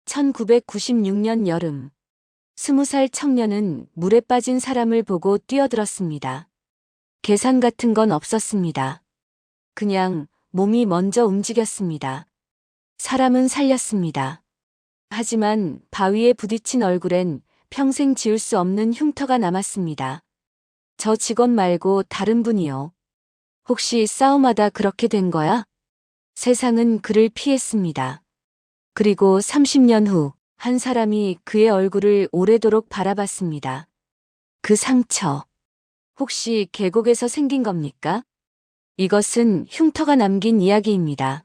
1996년 여름, 20살 청년은 물에 빠진 사람을 보고 뛰어들었습니다. 계산 같은 건 없었습니다. 그냥 몸이 먼저 움직였습니다. 사람은 살렸습니다. 하지만 바위에 부딪힌 얼굴엔 평생 지울 수 없는 흉터가 남았습니다. 저 직원 말고 다른 분이요. 혹시 싸움하다 그렇게 된 거야? 세상은 그를 피했습니다. 그리고 30년 후, 한 사람이 그의 얼굴을 오래도록 바라봤습니다. 그 상처, 혹시 계곡에서 생긴 겁니까? 이것은 흉터가 남긴 이야기입니다.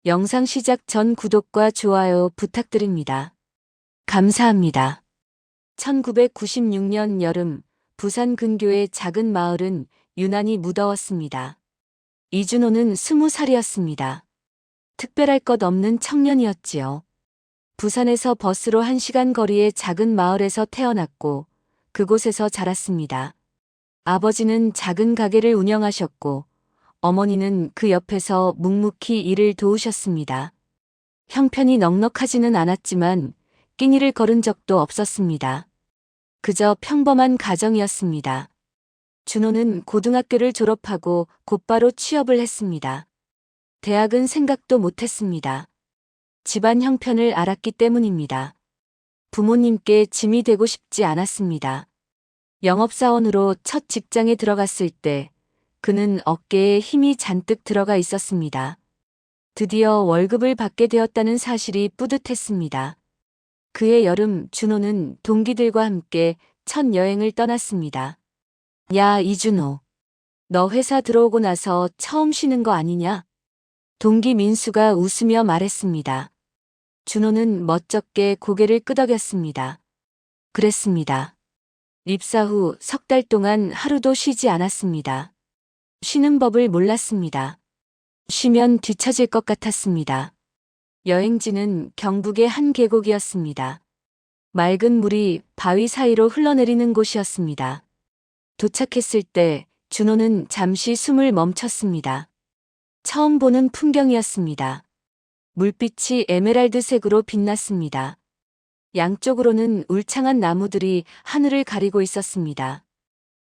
영상 시작 전 구독과 좋아요 부탁드립니다. 감사합니다. 1996년 여름, 부산 근교의 작은 마을은 유난히 무더웠습니다. 이준호는 20살이었습니다. 특별할 것 없는 청년이었지요. 부산에서 버스로 1시간 거리의 작은 마을에서 태어났고 그곳에서 자랐습니다. 아버지는 작은 가게를 운영하셨고 어머니는 그 옆에서 묵묵히 일을 도우셨습니다. 형편이 넉넉하지는 않았지만 끼니를 거른 적도 없었습니다. 그저 평범한 가정이었습니다. 준호는 고등학교를 졸업하고 곧바로 취업을 했습니다. 대학은 생각도 못했습니다. 집안 형편을 알았기 때문입니다. 부모님께 짐이 되고 싶지 않았습니다. 영업사원으로 첫 직장에 들어갔을 때 그는 어깨에 힘이 잔뜩 들어가 있었습니다. 드디어 월급을 받게 되었다는 사실이 뿌듯했습니다. 그해 여름 준호는 동기들과 함께 첫 여행을 떠났습니다. 야, 이준호. 너 회사 들어오고 나서 처음 쉬는 거 아니냐? 동기 민수가 웃으며 말했습니다. 준호는 멋쩍게 고개를 끄덕였습니다. 그랬습니다. 입사 후 3달 동안 하루도 쉬지 않았습니다. 쉬는 법을 몰랐습니다. 쉬면 뒤처질 것 같았습니다. 여행지는 경북의 한 계곡이었습니다. 맑은 물이 바위 사이로 흘러내리는 곳이었습니다. 도착했을 때 준호는 잠시 숨을 멈췄습니다. 처음 보는 풍경이었습니다. 물빛이 에메랄드색으로 빛났습니다. 양쪽으로는 울창한 나무들이 하늘을 가리고 있었습니다.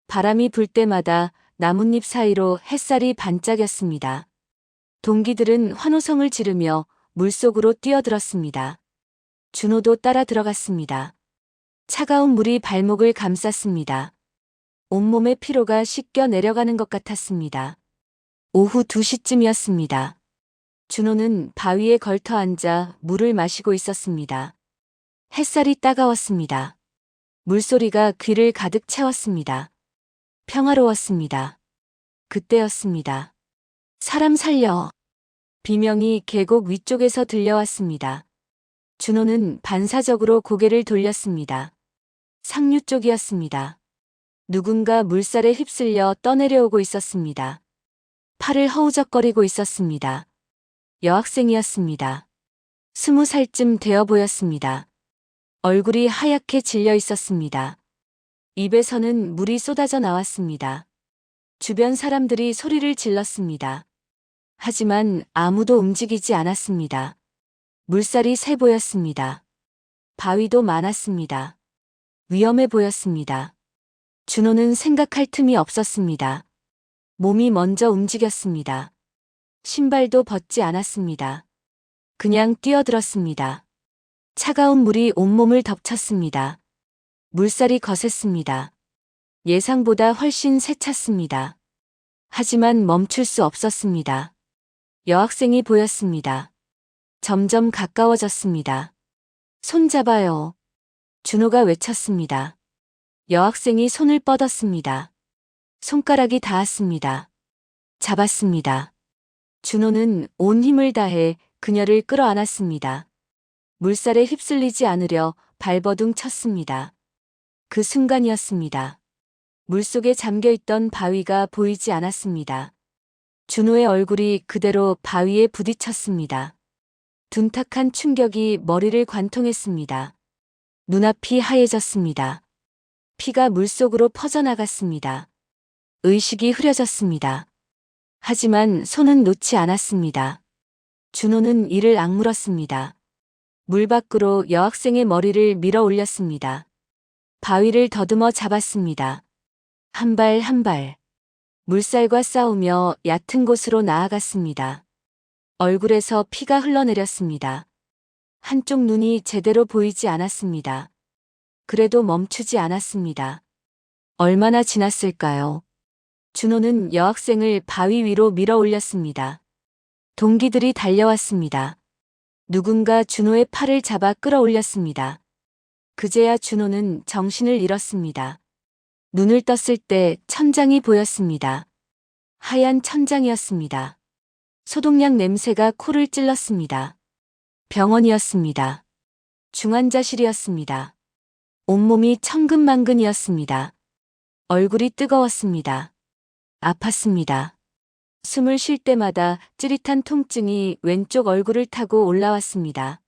바람이 불 때마다 나뭇잎 사이로 햇살이 반짝였습니다. 동기들은 환호성을 지르며 물속으로 뛰어들었습니다. 준호도 따라 들어갔습니다. 차가운 물이 발목을 감쌌습니다. 온몸의 피로가 씻겨 내려가는 것 같았습니다. 오후 2시쯤이었습니다. 준호는 바위에 걸터 앉아 물을 마시고 있었습니다. 햇살이 따가웠습니다. 물소리가 귀를 가득 채웠습니다. 평화로웠습니다. 그때였습니다. 사람 살려. 비명이 계곡 위쪽에서 들려왔습니다. 준호는 반사적으로 고개를 돌렸습니다. 상류 쪽이었습니다. 누군가 물살에 휩쓸려 떠내려오고 있었습니다. 팔을 허우적거리고 있었습니다. 여학생이었습니다. 20살쯤 되어 보였습니다. 얼굴이 하얗게 질려 있었습니다. 입에서는 물이 쏟아져 나왔습니다. 주변 사람들이 소리를 질렀습니다. 하지만 아무도 움직이지 않았습니다. 물살이 새 보였습니다. 바위도 많았습니다. 위험해 보였습니다. 준호는 생각할 틈이 없었습니다. 몸이 먼저 움직였습니다. 신발도 벗지 않았습니다. 그냥 뛰어들었습니다. 차가운 물이 온몸을 덮쳤습니다. 물살이 거셌습니다. 예상보다 훨씬 세찼습니다. 하지만 멈출 수 없었습니다. 여학생이 보였습니다. 점점 가까워졌습니다. 손잡아요. 준호가 외쳤습니다. 여학생이 손을 뻗었습니다. 손가락이 닿았습니다. 잡았습니다. 준호는 온 힘을 다해 그녀를 끌어안았습니다. 물살에 휩쓸리지 않으려 발버둥 쳤습니다. 그 순간이었습니다. 물속에 잠겨있던 바위가 보이지 않았습니다. 준호의 얼굴이 그대로 바위에 부딪혔습니다. 둔탁한 충격이 머리를 관통했습니다. 눈앞이 하얘졌습니다. 피가 물속으로 퍼져나갔습니다. 의식이 흐려졌습니다. 하지만 손은 놓지 않았습니다. 준호는 이를 악물었습니다. 물 밖으로 여학생의 머리를 밀어 올렸습니다. 바위를 더듬어 잡았습니다. 한 발 한 발. 물살과 싸우며 얕은 곳으로 나아갔습니다. 얼굴에서 피가 흘러내렸습니다. 한쪽 눈이 제대로 보이지 않았습니다. 그래도 멈추지 않았습니다. 얼마나 지났을까요? 준호는 여학생을 바위 위로 밀어 올렸습니다. 동기들이 달려왔습니다. 누군가 준호의 팔을 잡아 끌어올렸습니다. 그제야 준호는 정신을 잃었습니다. 눈을 떴을 때 천장이 보였습니다. 하얀 천장이었습니다. 소독약 냄새가 코를 찔렀습니다. 병원이었습니다. 중환자실이었습니다. 온몸이 천근만근이었습니다. 얼굴이 뜨거웠습니다. 아팠습니다. 숨을 쉴 때마다 찌릿한 통증이 왼쪽 얼굴을 타고 올라왔습니다.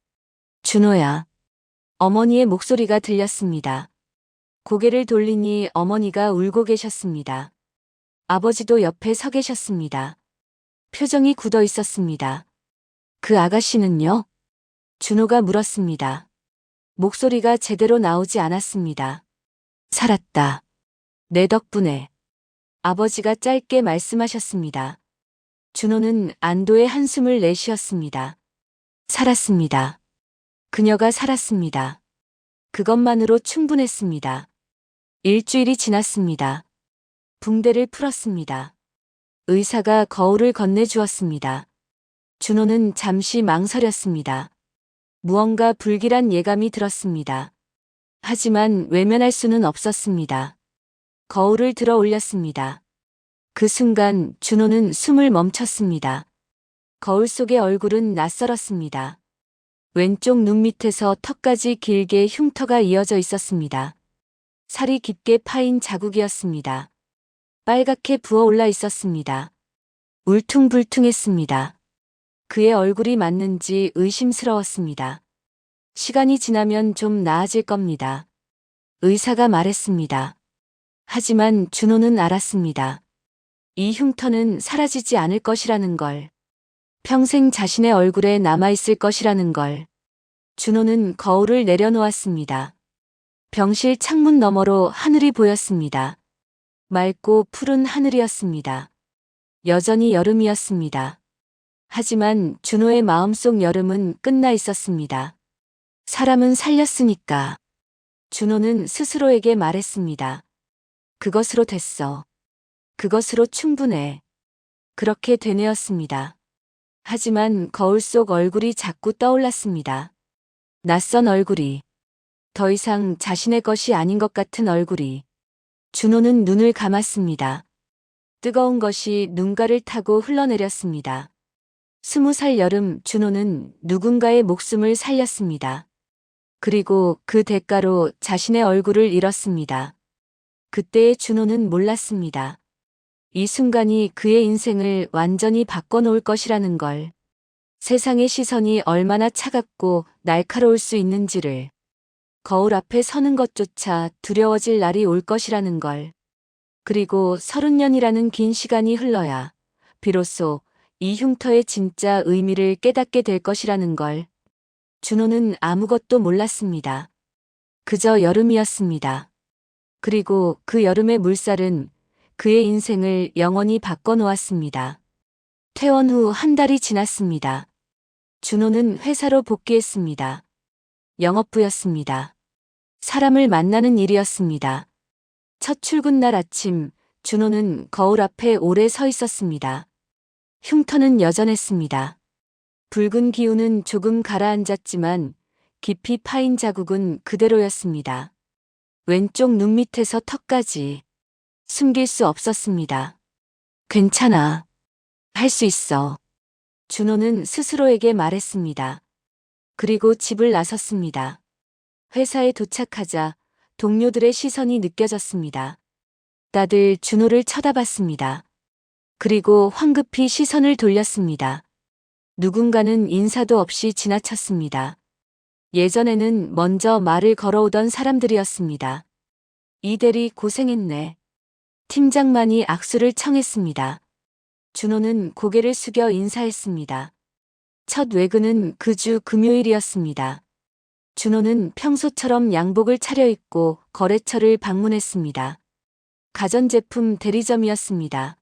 준호야. 어머니의 목소리가 들렸습니다. 고개를 돌리니 어머니가 울고 계셨습니다. 아버지도 옆에 서 계셨습니다. 표정이 굳어 있었습니다. 그 아가씨는요? 준호가 물었습니다. 목소리가 제대로 나오지 않았습니다. 살았다. 내 덕분에. 아버지가 짧게 말씀하셨습니다. 준호는 안도의 한숨을 내쉬었습니다. 살았습니다. 그녀가 살았습니다. 그것만으로 충분했습니다. 일주일이 지났습니다. 붕대를 풀었습니다. 의사가 거울을 건네주었습니다. 준호는 잠시 망설였습니다. 무언가 불길한 예감이 들었습니다. 하지만 외면할 수는 없었습니다. 거울을 들어 올렸습니다. 그 순간 준호는 숨을 멈췄습니다. 거울 속의 얼굴은 낯설었습니다. 왼쪽 눈 밑에서 턱까지 길게 흉터가 이어져 있었습니다. 살이 깊게 파인 자국이었습니다. 빨갛게 부어올라 있었습니다. 울퉁불퉁했습니다. 그의 얼굴이 맞는지 의심스러웠습니다. 시간이 지나면 좀 나아질 겁니다. 의사가 말했습니다. 하지만 준호는 알았습니다. 이 흉터는 사라지지 않을 것이라는 걸. 평생 자신의 얼굴에 남아있을 것이라는 걸. 준호는 거울을 내려놓았습니다. 병실 창문 너머로 하늘이 보였습니다. 맑고 푸른 하늘이었습니다. 여전히 여름이었습니다. 하지만 준호의 마음속 여름은 끝나 있었습니다. 사람은 살렸으니까. 준호는 스스로에게 말했습니다. 그것으로 됐어. 그것으로 충분해. 그렇게 되뇌었습니다. 하지만 거울 속 얼굴이 자꾸 떠올랐습니다. 낯선 얼굴이. 더 이상 자신의 것이 아닌 것 같은 얼굴이. 준호는 눈을 감았습니다. 뜨거운 것이 눈가를 타고 흘러내렸습니다. 20살 여름 준호는 누군가의 목숨을 살렸습니다. 그리고 그 대가로 자신의 얼굴을 잃었습니다. 그때의 준호는 몰랐습니다. 이 순간이 그의 인생을 완전히 바꿔놓을 것이라는 걸. 세상의 시선이 얼마나 차갑고 날카로울 수 있는지를. 거울 앞에 서는 것조차 두려워질 날이 올 것이라는 걸. 그리고 30년이라는 긴 시간이 흘러야 비로소 이 흉터의 진짜 의미를 깨닫게 될 것이라는 걸. 준호는 아무것도 몰랐습니다. 그저 여름이었습니다. 그리고 그 여름의 물살은 그의 인생을 영원히 바꿔놓았습니다. 퇴원 후 한 달이 지났습니다. 준호는 회사로 복귀했습니다. 영업부였습니다. 사람을 만나는 일이었습니다. 첫 출근 날 아침, 준호는 거울 앞에 오래 서 있었습니다. 흉터는 여전했습니다. 붉은 기운은 조금 가라앉았지만 깊이 파인 자국은 그대로였습니다. 왼쪽 눈 밑에서 턱까지 숨길 수 없었습니다. 괜찮아. 할 수 있어. 준호는 스스로에게 말했습니다. 그리고 집을 나섰습니다. 회사에 도착하자 동료들의 시선이 느껴졌습니다. 다들 준호를 쳐다봤습니다. 그리고 황급히 시선을 돌렸습니다. 누군가는 인사도 없이 지나쳤습니다. 예전에는 먼저 말을 걸어오던 사람들이었습니다. 이 대리 고생했네. 팀장만이 악수를 청했습니다. 준호는 고개를 숙여 인사했습니다. 첫 외근은 그 주 금요일이었습니다. 준호는 평소처럼 양복을 차려입고 거래처를 방문했습니다. 가전제품 대리점이었습니다.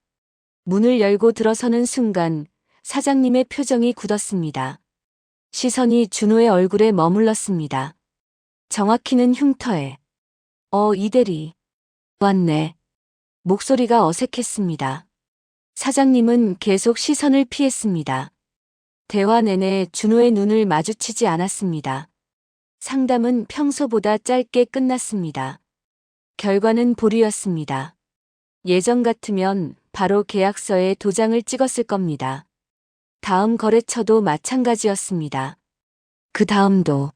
문을 열고 들어서는 순간 사장님의 표정이 굳었습니다. 시선이 준호의 얼굴에 머물렀습니다. 정확히는 흉터에. 이대리. 왔네. 목소리가 어색했습니다. 사장님은 계속 시선을 피했습니다. 대화 내내 준호의 눈을 마주치지 않았습니다. 상담은 평소보다 짧게 끝났습니다. 결과는 보류였습니다. 예전 같으면 바로 계약서에 도장을 찍었을 겁니다. 다음 거래처도 마찬가지였습니다. 그 다음도.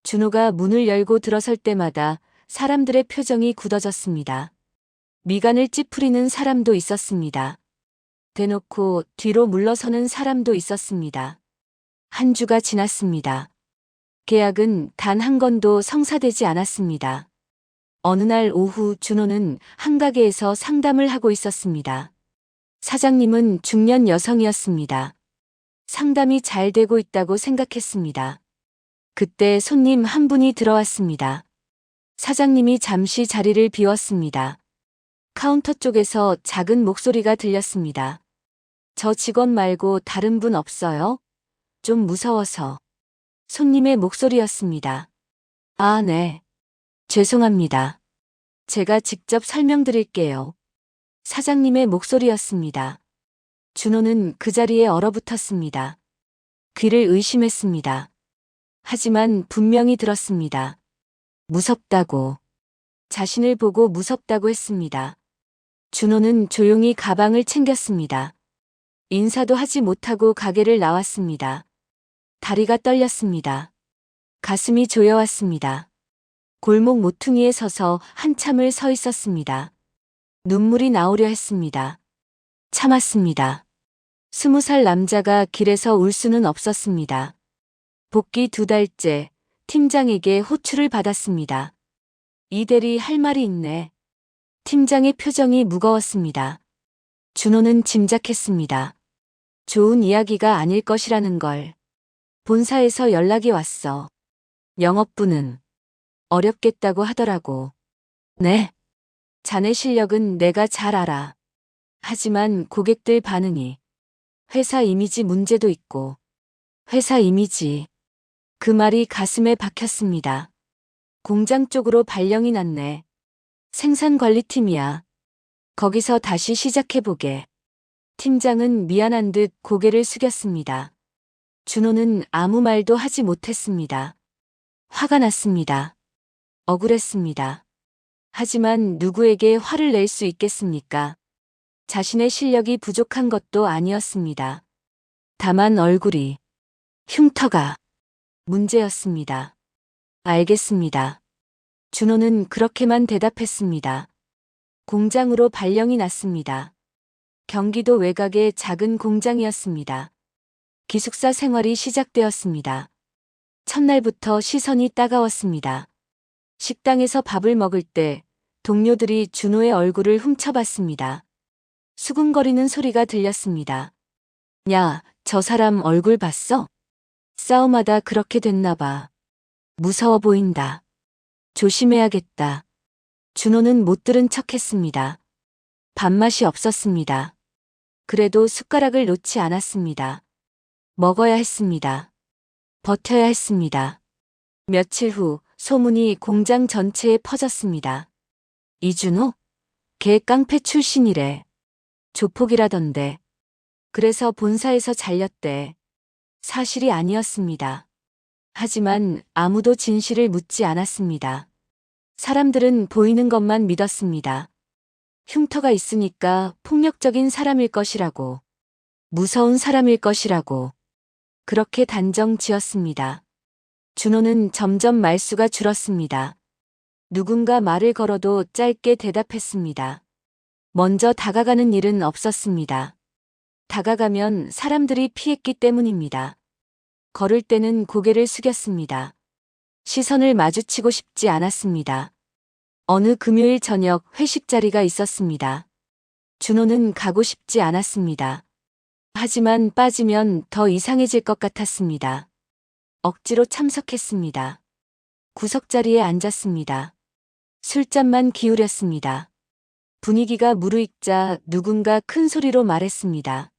준호가 문을 열고 들어설 때마다 사람들의 표정이 굳어졌습니다. 미간을 찌푸리는 사람도 있었습니다. 대놓고 뒤로 물러서는 사람도 있었습니다. 한 주가 지났습니다. 계약은 단 한 건도 성사되지 않았습니다. 어느 날 오후 준호는 한 가게에서 상담을 하고 있었습니다. 사장님은 중년 여성이었습니다. 상담이 잘 되고 있다고 생각했습니다. 그때 손님 한 분이 들어왔습니다. 사장님이 잠시 자리를 비웠습니다. 카운터 쪽에서 작은 목소리가 들렸습니다. 저 직원 말고 다른 분 없어요? 좀 무서워서. 손님의 목소리였습니다. 아, 네. 죄송합니다. 제가 직접 설명드릴게요. 사장님의 목소리였습니다. 준호는 그 자리에 얼어붙었습니다. 귀를 의심했습니다. 하지만 분명히 들었습니다. 무섭다고. 자신을 보고 무섭다고 했습니다. 준호는 조용히 가방을 챙겼습니다. 인사도 하지 못하고 가게를 나왔습니다. 다리가 떨렸습니다. 가슴이 조여왔습니다. 골목 모퉁이에 서서 한참을 서 있었습니다. 눈물이 나오려 했습니다. 참았습니다. 20살 남자가 길에서 울 수는 없었습니다. 복귀 2달째 팀장에게 호출을 받았습니다. 이대리 할 말이 있네. 팀장의 표정이 무거웠습니다. 준호는 짐작했습니다. 좋은 이야기가 아닐 것이라는 걸. 본사에서 연락이 왔어. 영업부는 어렵겠다고 하더라고. 네. 자네 실력은 내가 잘 알아. 하지만 고객들 반응이. 회사 이미지 문제도 있고. 회사 이미지. 그 말이 가슴에 박혔습니다. 공장 쪽으로 발령이 났네. 생산관리팀이야. 거기서 다시 시작해보게. 팀장은 미안한 듯 고개를 숙였습니다. 준호는 아무 말도 하지 못했습니다. 화가 났습니다. 억울했습니다. 하지만 누구에게 화를 낼 수 있겠습니까? 자신의 실력이 부족한 것도 아니었습니다. 다만 얼굴이, 흉터가 문제였습니다. 알겠습니다. 준호는 그렇게만 대답했습니다. 공장으로 발령이 났습니다. 경기도 외곽의 작은 공장이었습니다. 기숙사 생활이 시작되었습니다. 첫날부터 시선이 따가웠습니다. 식당에서 밥을 먹을 때 동료들이 준호의 얼굴을 훔쳐봤습니다. 수근거리는 소리가 들렸습니다. 야, 저 사람 얼굴 봤어? 싸움하다 그렇게 됐나 봐. 무서워 보인다. 조심해야겠다. 준호는 못 들은 척했습니다. 밥맛이 없었습니다. 그래도 숟가락을 놓지 않았습니다. 먹어야 했습니다. 버텨야 했습니다. 며칠 후 소문이 공장 전체에 퍼졌습니다. 이준호? 걔 깡패 출신이래. 조폭이라던데. 그래서 본사에서 잘렸대. 사실이 아니었습니다. 하지만 아무도 진실을 묻지 않았습니다. 사람들은 보이는 것만 믿었습니다. 흉터가 있으니까 폭력적인 사람일 것이라고. 무서운 사람일 것이라고. 그렇게 단정 지었습니다. 준호는 점점 말수가 줄었습니다. 누군가 말을 걸어도 짧게 대답했습니다. 먼저 다가가는 일은 없었습니다. 다가가면 사람들이 피했기 때문입니다. 걸을 때는 고개를 숙였습니다. 시선을 마주치고 싶지 않았습니다. 어느 금요일 저녁 회식 자리가 있었습니다. 준호는 가고 싶지 않았습니다. 하지만 빠지면 더 이상해질 것 같았습니다. 억지로 참석했습니다. 구석자리에 앉았습니다. 술잔만 기울였습니다. 분위기가 무르익자 누군가 큰 소리로 말했습니다.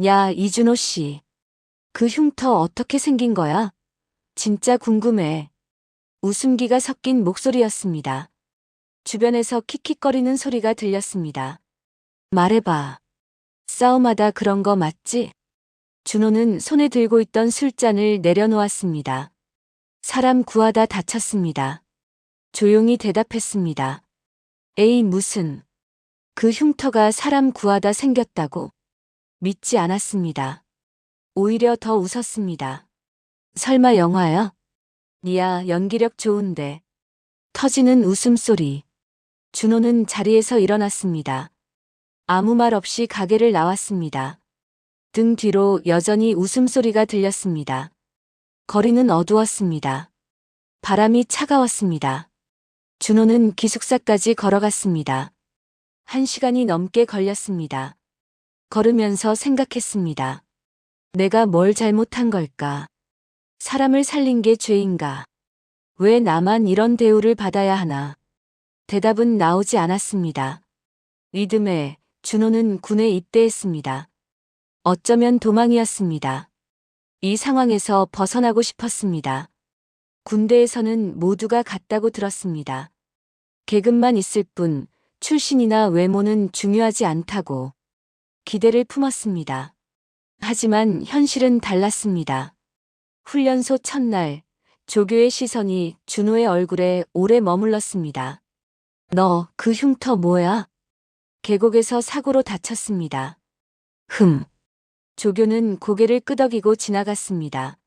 야, 이준호 씨. 그 흉터 어떻게 생긴 거야? 진짜 궁금해. 웃음기가 섞인 목소리였습니다. 주변에서 킥킥거리는 소리가 들렸습니다. 말해봐. 싸움하다 그런 거 맞지? 준호는 손에 들고 있던 술잔을 내려놓았습니다. 사람 구하다 다쳤습니다. 조용히 대답했습니다. 에이, 무슨. 그 흉터가 사람 구하다 생겼다고? 믿지 않았습니다. 오히려 더 웃었습니다. 설마 영화야? 니야, 연기력 좋은데. 터지는 웃음소리. 준호는 자리에서 일어났습니다. 아무 말 없이 가게를 나왔습니다. 등 뒤로 여전히 웃음소리가 들렸습니다. 거리는 어두웠습니다. 바람이 차가웠습니다. 준호는 기숙사까지 걸어갔습니다. 1시간이 넘게 걸렸습니다. 걸으면서 생각했습니다. 내가 뭘 잘못한 걸까? 사람을 살린 게 죄인가? 왜 나만 이런 대우를 받아야 하나? 대답은 나오지 않았습니다. 이듬해 준호는 군에 입대했습니다. 어쩌면 도망이었습니다. 이 상황에서 벗어나고 싶었습니다. 군대에서는 모두가 같다고 들었습니다. 계급만 있을 뿐 출신이나 외모는 중요하지 않다고 기대를 품었습니다. 하지만 현실은 달랐습니다. 훈련소 첫날 조교의 시선이 준호의 얼굴에 오래 머물렀습니다. 너 그 흉터 뭐야? 계곡에서 사고로 다쳤습니다. 조교는 고개를 끄덕이고 지나갔습니다.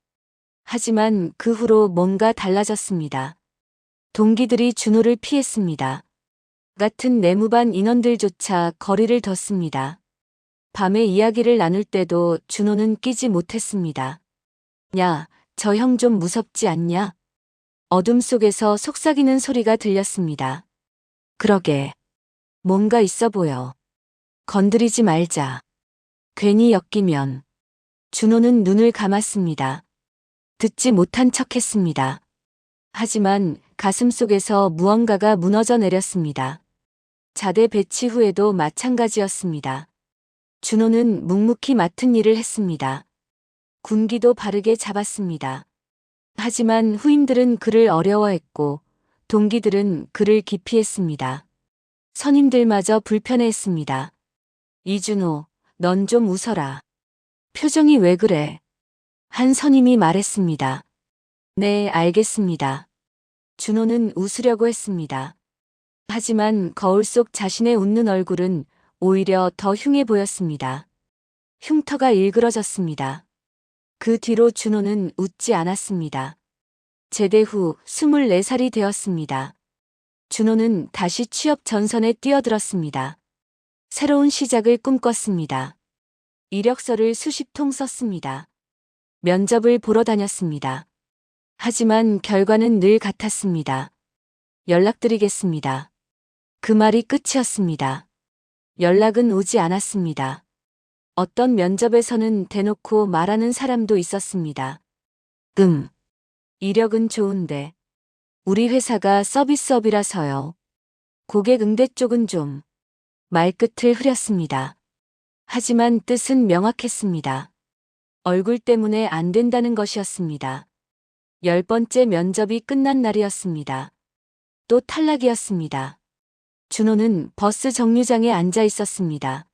하지만 그 후로 뭔가 달라졌습니다. 동기들이 준호를 피했습니다. 같은 내무반 인원들조차 거리를 뒀습니다. 밤에 이야기를 나눌 때도 준호는 끼지 못했습니다. 야, 저 형 좀 무섭지 않냐? 어둠 속에서 속삭이는 소리가 들렸습니다. 그러게. 뭔가 있어 보여. 건드리지 말자. 괜히 엮이면. 준호는 눈을 감았습니다. 듣지 못한 척했습니다. 하지만 가슴 속에서 무언가가 무너져 내렸습니다. 자대 배치 후에도 마찬가지였습니다. 준호는 묵묵히 맡은 일을 했습니다. 군기도 바르게 잡았습니다. 하지만 후임들은 그를 어려워했고 동기들은 그를 기피했습니다. 선임들마저 불편해했습니다. 이준호, 넌 좀 웃어라. 표정이 왜 그래? 한 선임이 말했습니다. 네, 알겠습니다. 준호는 웃으려고 했습니다. 하지만 거울 속 자신의 웃는 얼굴은 오히려 더 흉해 보였습니다. 흉터가 일그러졌습니다. 그 뒤로 준호는 웃지 않았습니다. 제대 후 24살이 되었습니다. 준호는 다시 취업 전선에 뛰어들었습니다. 새로운 시작을 꿈꿨습니다. 이력서를 수십 통 썼습니다. 면접을 보러 다녔습니다. 하지만 결과는 늘 같았습니다. 연락드리겠습니다. 그 말이 끝이었습니다. 연락은 오지 않았습니다. 어떤 면접에서는 대놓고 말하는 사람도 있었습니다. 이력은 좋은데 우리 회사가 서비스업이라서요. 고객 응대 쪽은 좀. 말끝을 흐렸습니다. 하지만 뜻은 명확했습니다. 얼굴 때문에 안 된다는 것이었습니다. 10번째 면접이 끝난 날이었습니다. 또 탈락이었습니다. 준호는 버스 정류장에 앉아 있었습니다.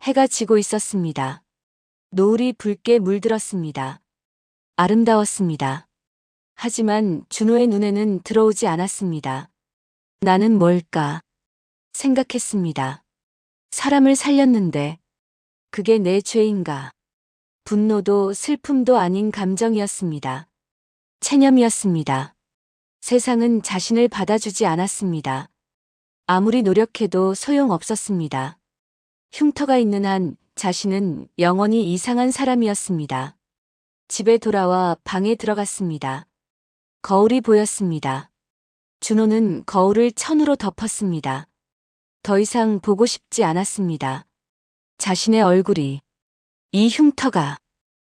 해가 지고 있었습니다. 노을이 붉게 물들었습니다. 아름다웠습니다. 하지만 준호의 눈에는 들어오지 않았습니다. 나는 뭘까? 생각했습니다. 사람을 살렸는데 그게 내 죄인가? 분노도 슬픔도 아닌 감정이었습니다. 체념이었습니다. 세상은 자신을 받아주지 않았습니다. 아무리 노력해도 소용없었습니다. 흉터가 있는 한 자신은 영원히 이상한 사람이었습니다. 집에 돌아와 방에 들어갔습니다. 거울이 보였습니다. 준호는 거울을 천으로 덮었습니다. 더 이상 보고 싶지 않았습니다. 자신의 얼굴이, 이 흉터가,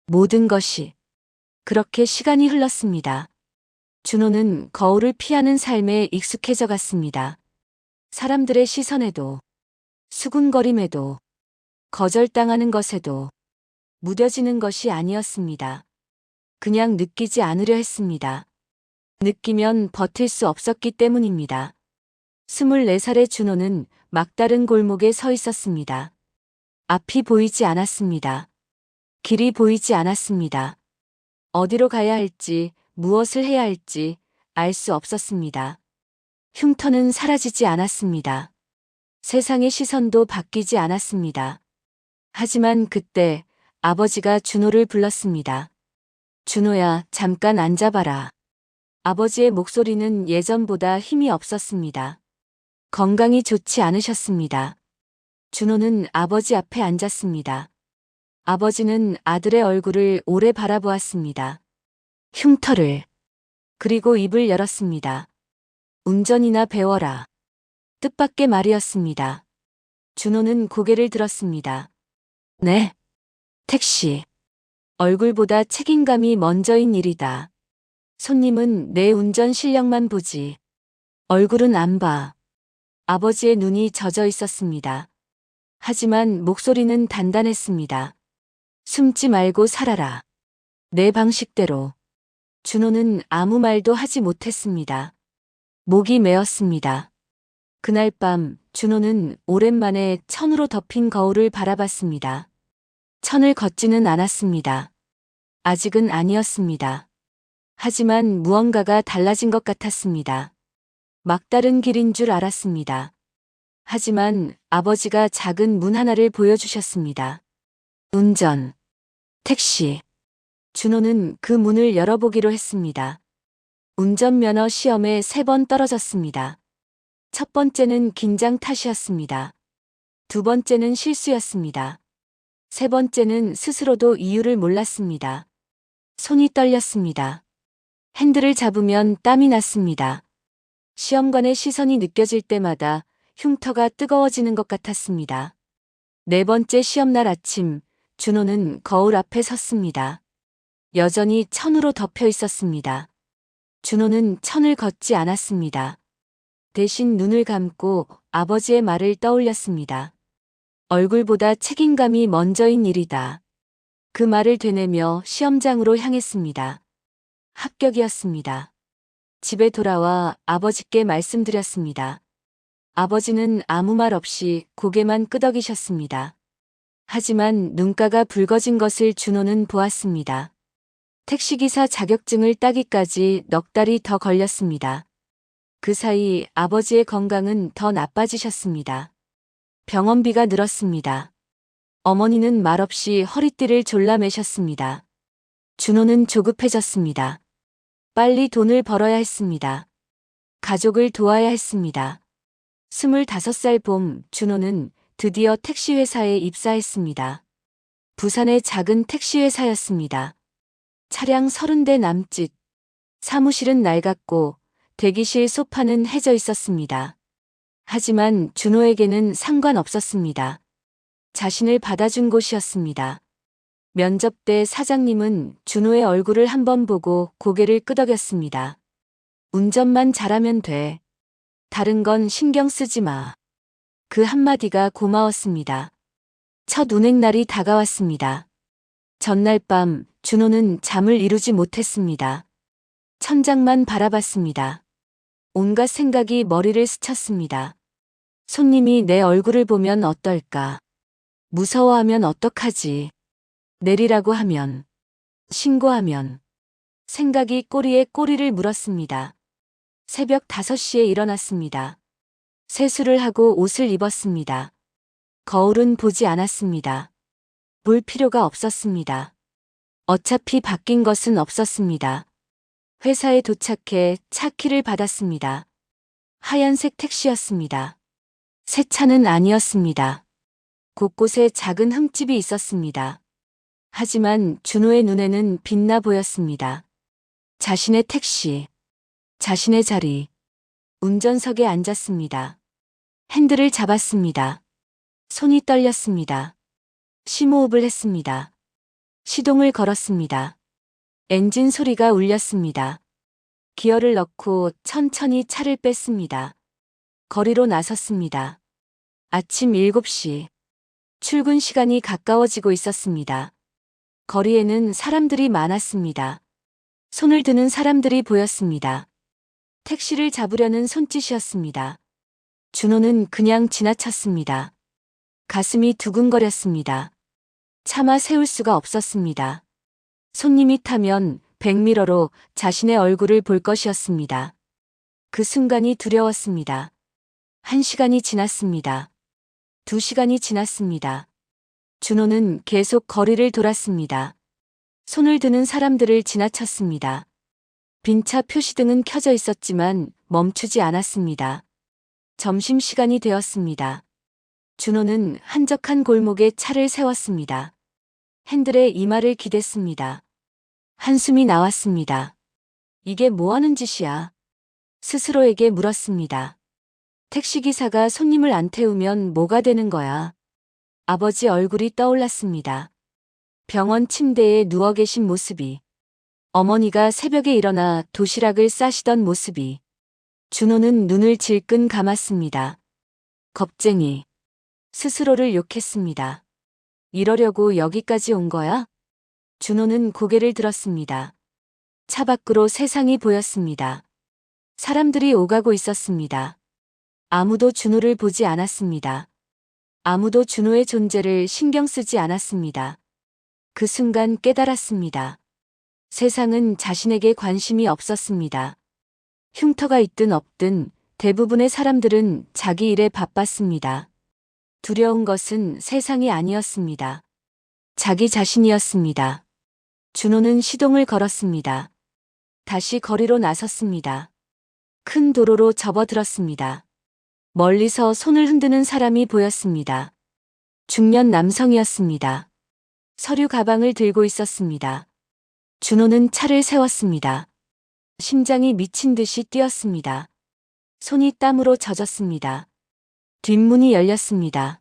모든 것이. 그렇게 시간이 흘렀습니다. 준호는 거울을 피하는 삶에 익숙해져 갔습니다. 사람들의 시선에도, 수군거림에도, 거절당하는 것에도 무뎌지는 것이 아니었습니다. 그냥 느끼지 않으려 했습니다. 느끼면 버틸 수 없었기 때문입니다. 24살의 준호는 막다른 골목에 서 있었습니다. 앞이 보이지 않았습니다. 길이 보이지 않았습니다. 어디로 가야 할지, 무엇을 해야 할지 알 수 없었습니다. 흉터는 사라지지 않았습니다. 세상의 시선도 바뀌지 않았습니다. 하지만 그때 아버지가 준호를 불렀습니다. 준호야, 잠깐 앉아봐라. 아버지의 목소리는 예전보다 힘이 없었습니다. 건강이 좋지 않으셨습니다. 준호는 아버지 앞에 앉았습니다. 아버지는 아들의 얼굴을 오래 바라보았습니다. 흉터를. 그리고 입을 열었습니다. 운전이나 배워라. 뜻밖의 말이었습니다. 준호는 고개를 들었습니다. 네. 택시. 얼굴보다 책임감이 먼저인 일이다. 손님은 내 운전 실력만 보지. 얼굴은 안 봐. 아버지의 눈이 젖어 있었습니다. 하지만 목소리는 단단했습니다. 숨지 말고 살아라. 내 방식대로. 준호는 아무 말도 하지 못했습니다. 목이 메었습니다. 그날 밤 준호는 오랜만에 천으로 덮인 거울을 바라봤습니다. 천을 걷지는 않았습니다. 아직은 아니었습니다. 하지만 무언가가 달라진 것 같았습니다. 막다른 길인 줄 알았습니다. 하지만 아버지가 작은 문 하나를 보여주셨습니다. 운전. 택시. 준호는 그 문을 열어보기로 했습니다. 운전면허 시험에 3번 떨어졌습니다. 첫 번째는 긴장 탓이었습니다. 두 번째는 실수였습니다. 세 번째는 스스로도 이유를 몰랐습니다. 손이 떨렸습니다. 핸들을 잡으면 땀이 났습니다. 시험관의 시선이 느껴질 때마다 흉터가 뜨거워지는 것 같았습니다. 네 번째 시험날 아침, 준호는 거울 앞에 섰습니다. 여전히 천으로 덮여 있었습니다. 준호는 천을 걷지 않았습니다. 대신 눈을 감고 아버지의 말을 떠올렸습니다. 얼굴보다 책임감이 먼저인 일이다. 그 말을 되뇌며 시험장으로 향했습니다. 합격이었습니다. 집에 돌아와 아버지께 말씀드렸습니다. 아버지는 아무 말 없이 고개만 끄덕이셨습니다. 하지만 눈가가 붉어진 것을 준호는 보았습니다. 택시기사 자격증을 따기까지 넉 달이 더 걸렸습니다. 그 사이 아버지의 건강은 더 나빠지셨습니다. 병원비가 늘었습니다. 어머니는 말없이 허리띠를 졸라매셨습니다. 준호는 조급해졌습니다. 빨리 돈을 벌어야 했습니다. 가족을 도와야 했습니다. 25살 봄, 준호는 드디어 택시회사에 입사했습니다. 부산의 작은 택시회사였습니다. 차량 30대 남짓. 사무실은 낡았고 대기실 소파는 해져 있었습니다. 하지만 준호에게는 상관없었습니다. 자신을 받아준 곳이었습니다. 면접 때 사장님은 준호의 얼굴을 한번 보고 고개를 끄덕였습니다. 운전만 잘하면 돼. 다른 건 신경 쓰지 마. 그 한마디가 고마웠습니다. 첫 운행날이 다가왔습니다. 전날 밤 준호는 잠을 이루지 못했습니다. 천장만 바라봤습니다. 온갖 생각이 머리를 스쳤습니다. 손님이 내 얼굴을 보면 어떨까? 무서워하면 어떡하지? 내리라고 하면, 신고하면. 생각이 꼬리에 꼬리를 물었습니다. 새벽 5시에 일어났습니다. 세수를 하고 옷을 입었습니다. 거울은 보지 않았습니다. 볼 필요가 없었습니다. 어차피 바뀐 것은 없었습니다. 회사에 도착해 차 키를 받았습니다. 하얀색 택시였습니다. 새 차는 아니었습니다. 곳곳에 작은 흠집이 있었습니다. 하지만 준호의 눈에는 빛나 보였습니다. 자신의 택시, 자신의 자리, 운전석에 앉았습니다. 핸들을 잡았습니다. 손이 떨렸습니다. 심호흡을 했습니다. 시동을 걸었습니다. 엔진 소리가 울렸습니다. 기어를 넣고 천천히 차를 뺐습니다. 거리로 나섰습니다. 아침 7시. 출근 시간이 가까워지고 있었습니다. 거리에는 사람들이 많았습니다. 손을 드는 사람들이 보였습니다. 택시를 잡으려는 손짓이었습니다. 준호는 그냥 지나쳤습니다. 가슴이 두근거렸습니다. 차마 세울 수가 없었습니다. 손님이 타면 백미러로 자신의 얼굴을 볼 것이었습니다. 그 순간이 두려웠습니다. 1시간이 지났습니다. 2시간이 지났습니다. 준호는 계속 거리를 돌았습니다. 손을 드는 사람들을 지나쳤습니다. 빈차 표시등은 켜져 있었지만 멈추지 않았습니다. 점심시간이 되었습니다. 준호는 한적한 골목에 차를 세웠습니다. 핸들에 이마를 기댔습니다. 한숨이 나왔습니다. 이게 뭐하는 짓이야? 스스로에게 물었습니다. 택시기사가 손님을 안 태우면 뭐가 되는 거야? 아버지 얼굴이 떠올랐습니다. 병원 침대에 누워 계신 모습이. 어머니가 새벽에 일어나 도시락을 싸시던 모습이. 준호는 눈을 질끈 감았습니다. 겁쟁이. 스스로를 욕했습니다. 이러려고 여기까지 온 거야? 준호는 고개를 들었습니다. 차 밖으로 세상이 보였습니다. 사람들이 오가고 있었습니다. 아무도 준호를 보지 않았습니다. 아무도 준호의 존재를 신경 쓰지 않았습니다. 그 순간 깨달았습니다. 세상은 자신에게 관심이 없었습니다. 흉터가 있든 없든 대부분의 사람들은 자기 일에 바빴습니다. 두려운 것은 세상이 아니었습니다. 자기 자신이었습니다. 준호는 시동을 걸었습니다. 다시 거리로 나섰습니다. 큰 도로로 접어들었습니다. 멀리서 손을 흔드는 사람이 보였습니다. 중년 남성이었습니다. 서류 가방을 들고 있었습니다. 준호는 차를 세웠습니다. 심장이 미친 듯이 뛰었습니다. 손이 땀으로 젖었습니다. 뒷문이 열렸습니다.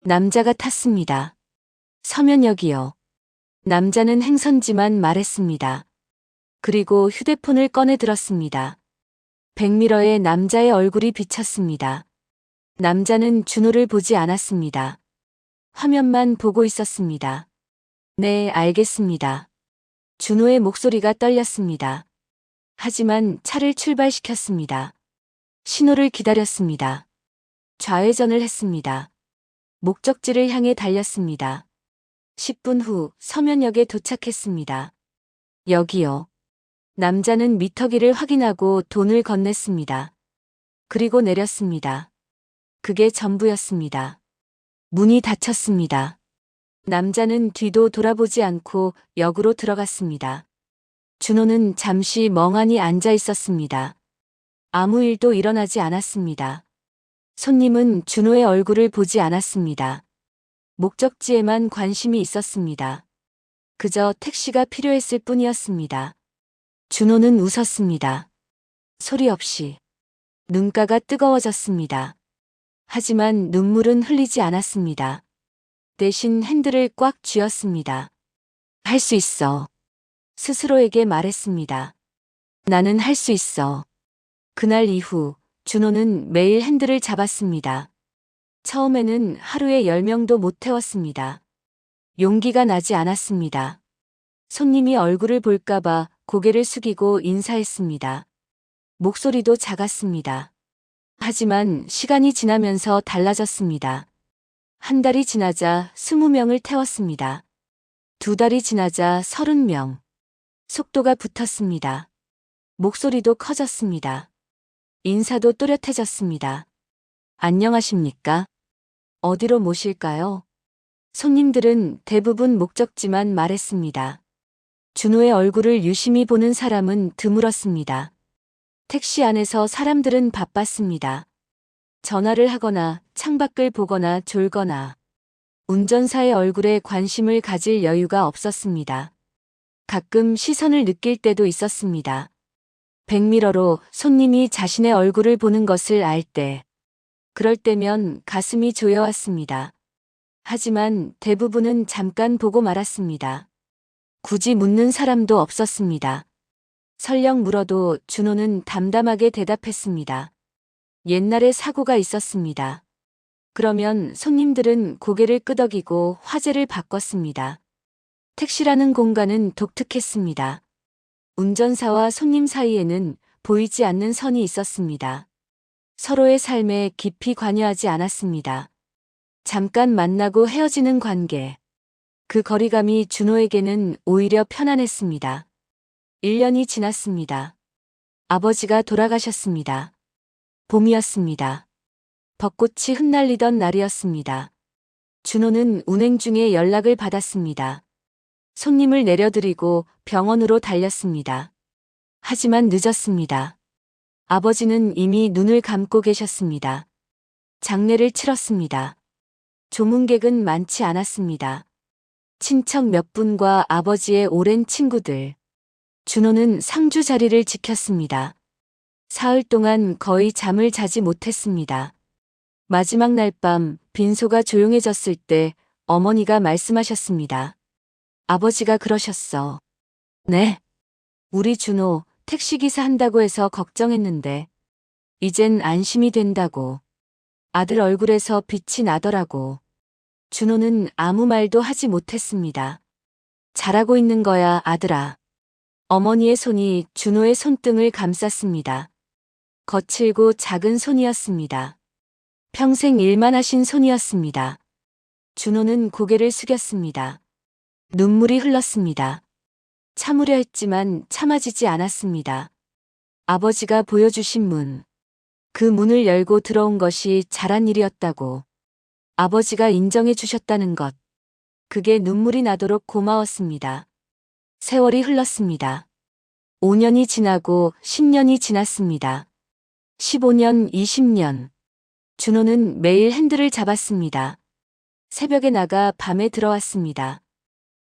남자가 탔습니다. 서면역이요. 남자는 행선지만 말했습니다. 그리고 휴대폰을 꺼내 들었습니다. 백미러에 남자의 얼굴이 비쳤습니다. 남자는 준호를 보지 않았습니다. 화면만 보고 있었습니다. 네, 알겠습니다. 준호의 목소리가 떨렸습니다. 하지만 차를 출발시켰습니다. 신호를 기다렸습니다. 좌회전을 했습니다. 목적지를 향해 달렸습니다. 10분 후 서면역에 도착했습니다. 여기요. 남자는 미터기를 확인하고 돈을 건넸습니다. 그리고 내렸습니다. 그게 전부였습니다. 문이 닫혔습니다. 남자는 뒤도 돌아보지 않고 역으로 들어갔습니다. 준호는 잠시 멍하니 앉아 있었습니다. 아무 일도 일어나지 않았습니다. 손님은 준호의 얼굴을 보지 않았습니다. 목적지에만 관심이 있었습니다. 그저 택시가 필요했을 뿐이었습니다. 준호는 웃었습니다. 소리 없이. 눈가가 뜨거워졌습니다. 하지만 눈물은 흘리지 않았습니다. 대신 핸들을 꽉 쥐었습니다. 할 수 있어. 스스로에게 말했습니다. 나는 할 수 있어. 그날 이후 준호는 매일 핸들을 잡았습니다. 처음에는 하루에 10명도 못 태웠습니다. 용기가 나지 않았습니다. 손님이 얼굴을 볼까봐 고개를 숙이고 인사했습니다. 목소리도 작았습니다. 하지만 시간이 지나면서 달라졌습니다. 한 달이 지나자 20명을 태웠습니다. 2달이 지나자 30명. 속도가 붙었습니다. 목소리도 커졌습니다. 인사도 또렷해졌습니다. 안녕하십니까? 어디로 모실까요? 손님들은 대부분 목적지만 말했습니다. 준호의 얼굴을 유심히 보는 사람은 드물었습니다. 택시 안에서 사람들은 바빴습니다. 전화를 하거나 창밖을 보거나 졸거나 운전사의 얼굴에 관심을 가질 여유가 없었습니다. 가끔 시선을 느낄 때도 있었습니다. 백미러로 손님이 자신의 얼굴을 보는 것을 알 때, 그럴 때면 가슴이 조여왔습니다. 하지만 대부분은 잠깐 보고 말았습니다. 굳이 묻는 사람도 없었습니다. 설령 물어도 준호는 담담하게 대답했습니다. 옛날에 사고가 있었습니다. 그러면 손님들은 고개를 끄덕이고 화제를 바꿨습니다. 택시라는 공간은 독특했습니다. 운전사와 손님 사이에는 보이지 않는 선이 있었습니다. 서로의 삶에 깊이 관여하지 않았습니다. 잠깐 만나고 헤어지는 관계. 그 거리감이 준호에게는 오히려 편안했습니다. 1년이 지났습니다. 아버지가 돌아가셨습니다. 봄이었습니다. 벚꽃이 흩날리던 날이었습니다. 준호는 운행 중에 연락을 받았습니다. 손님을 내려드리고 병원으로 달렸습니다. 하지만 늦었습니다. 아버지는 이미 눈을 감고 계셨습니다. 장례를 치렀습니다. 조문객은 많지 않았습니다. 친척 몇 분과 아버지의 오랜 친구들. 준호는 상주 자리를 지켰습니다. 사흘 동안 거의 잠을 자지 못했습니다. 마지막 날 밤 빈소가 조용해졌을 때 어머니가 말씀하셨습니다. 아버지가 그러셨어. 네. 우리 준호 택시기사 한다고 해서 걱정했는데 이젠 안심이 된다고. 아들 얼굴에서 빛이 나더라고. 준호는 아무 말도 하지 못했습니다. 잘하고 있는 거야, 아들아. 어머니의 손이 준호의 손등을 감쌌습니다. 거칠고 작은 손이었습니다. 평생 일만 하신 손이었습니다. 준호는 고개를 숙였습니다. 눈물이 흘렀습니다. 참으려 했지만 참아지지 않았습니다. 아버지가 보여주신 문. 그 문을 열고 들어온 것이 잘한 일이었다고. 아버지가 인정해 주셨다는 것. 그게 눈물이 나도록 고마웠습니다. 세월이 흘렀습니다. 5년이 지나고 10년이 지났습니다. 15년, 20년. 준호는 매일 핸들을 잡았습니다. 새벽에 나가 밤에 들어왔습니다.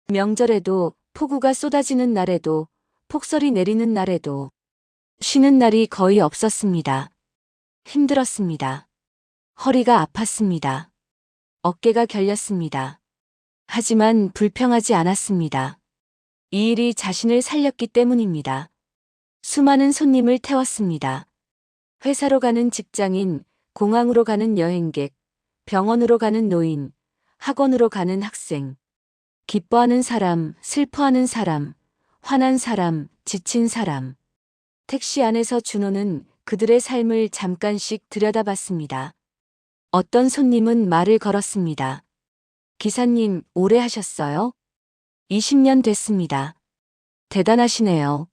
명절에도, 폭우가 쏟아지는 날에도, 폭설이 내리는 날에도, 쉬는 날이 거의 없었습니다. 힘들었습니다. 허리가 아팠습니다. 어깨가 결렸습니다. 하지만 불평하지 않았습니다. 이 일이 자신을 살렸기 때문입니다. 수많은 손님을 태웠습니다. 회사로 가는 직장인, 공항으로 가는 여행객, 병원으로 가는 노인, 학원으로 가는 학생. 기뻐하는 사람, 슬퍼하는 사람, 화난 사람, 지친 사람. 택시 안에서 준호는 그들의 삶을 잠깐씩 들여다봤습니다. 어떤 손님은 말을 걸었습니다. 기사님, 오래 하셨어요? 20년 됐습니다. 대단하시네요.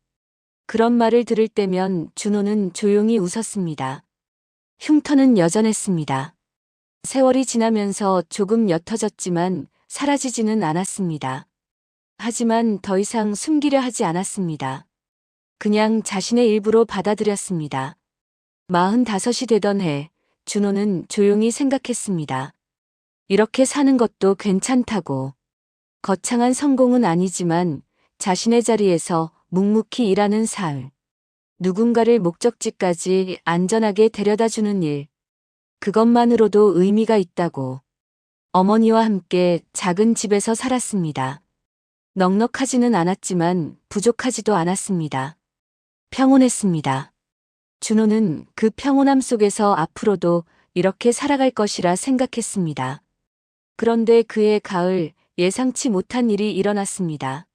그런 말을 들을 때면 준호는 조용히 웃었습니다. 흉터는 여전했습니다. 세월이 지나면서 조금 옅어졌지만 사라지지는 않았습니다. 하지만 더 이상 숨기려 하지 않았습니다. 그냥 자신의 일부로 받아들였습니다. 45이 되던 해, 준호는 조용히 생각했습니다. 이렇게 사는 것도 괜찮다고. 거창한 성공은 아니지만 자신의 자리에서 묵묵히 일하는 삶. 누군가를 목적지까지 안전하게 데려다주는 일. 그것만으로도 의미가 있다고. 어머니와 함께 작은 집에서 살았습니다. 넉넉하지는 않았지만 부족하지도 않았습니다. 평온했습니다. 준호는 그 평온함 속에서 앞으로도 이렇게 살아갈 것이라 생각했습니다. 그런데 그해 가을 예상치 못한 일이 일어났습니다.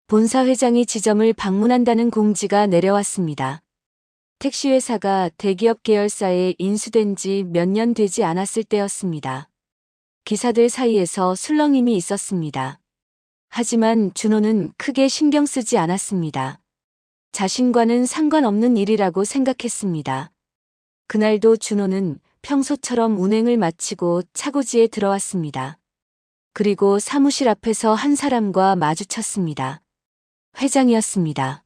본사 회장이 지점을 방문한다는 공지가 내려왔습니다. 택시회사가 대기업 계열사에 인수된 지 몇 년 되지 않았을 때였습니다. 기사들 사이에서 술렁임이 있었습니다. 하지만 준호는 크게 신경 쓰지 않았습니다. 자신과는 상관없는 일이라고 생각했습니다. 그날도 준호는 평소처럼 운행을 마치고 차고지에 들어왔습니다. 그리고 사무실 앞에서 한 사람과 마주쳤습니다. 회장이었습니다.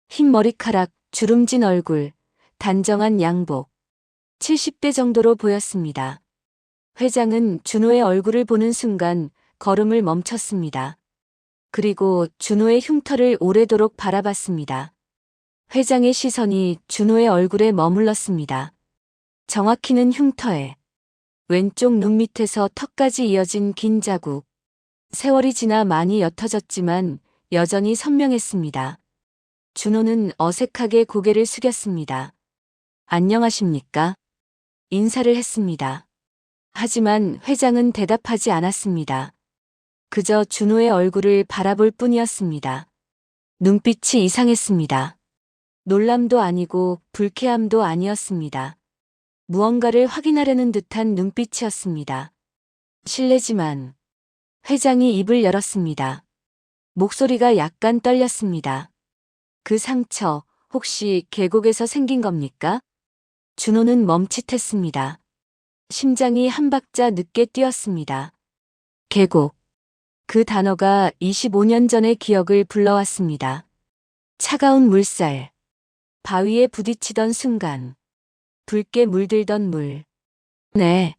흰 머리카락, 주름진 얼굴, 단정한 양복. 70대 정도로 보였습니다. 회장은 준호의 얼굴을 보는 순간 걸음을 멈췄습니다. 그리고 준호의 흉터를 오래도록 바라봤습니다. 회장의 시선이 준호의 얼굴에 머물렀습니다. 정확히는 흉터에. 왼쪽 눈 밑에서 턱까지 이어진 긴 자국. 세월이 지나 많이 옅어졌지만 여전히 선명했습니다. 준호는 어색하게 고개를 숙였습니다. 안녕하십니까? 인사를 했습니다. 하지만 회장은 대답하지 않았습니다. 그저 준호의 얼굴을 바라볼 뿐이었습니다. 눈빛이 이상했습니다. 놀람도 아니고 불쾌함도 아니었습니다. 무언가를 확인하려는 듯한 눈빛이었습니다. 실례지만 회장이 입을 열었습니다. 목소리가 약간 떨렸습니다. 그 상처 혹시 계곡에서 생긴 겁니까? 준호는 멈칫했습니다. 심장이 한 박자 늦게 뛰었습니다. 계곡. 그 단어가 25년 전의 기억을 불러왔습니다. 차가운 물살. 바위에 부딪히던 순간. 붉게 물들던 물. 네.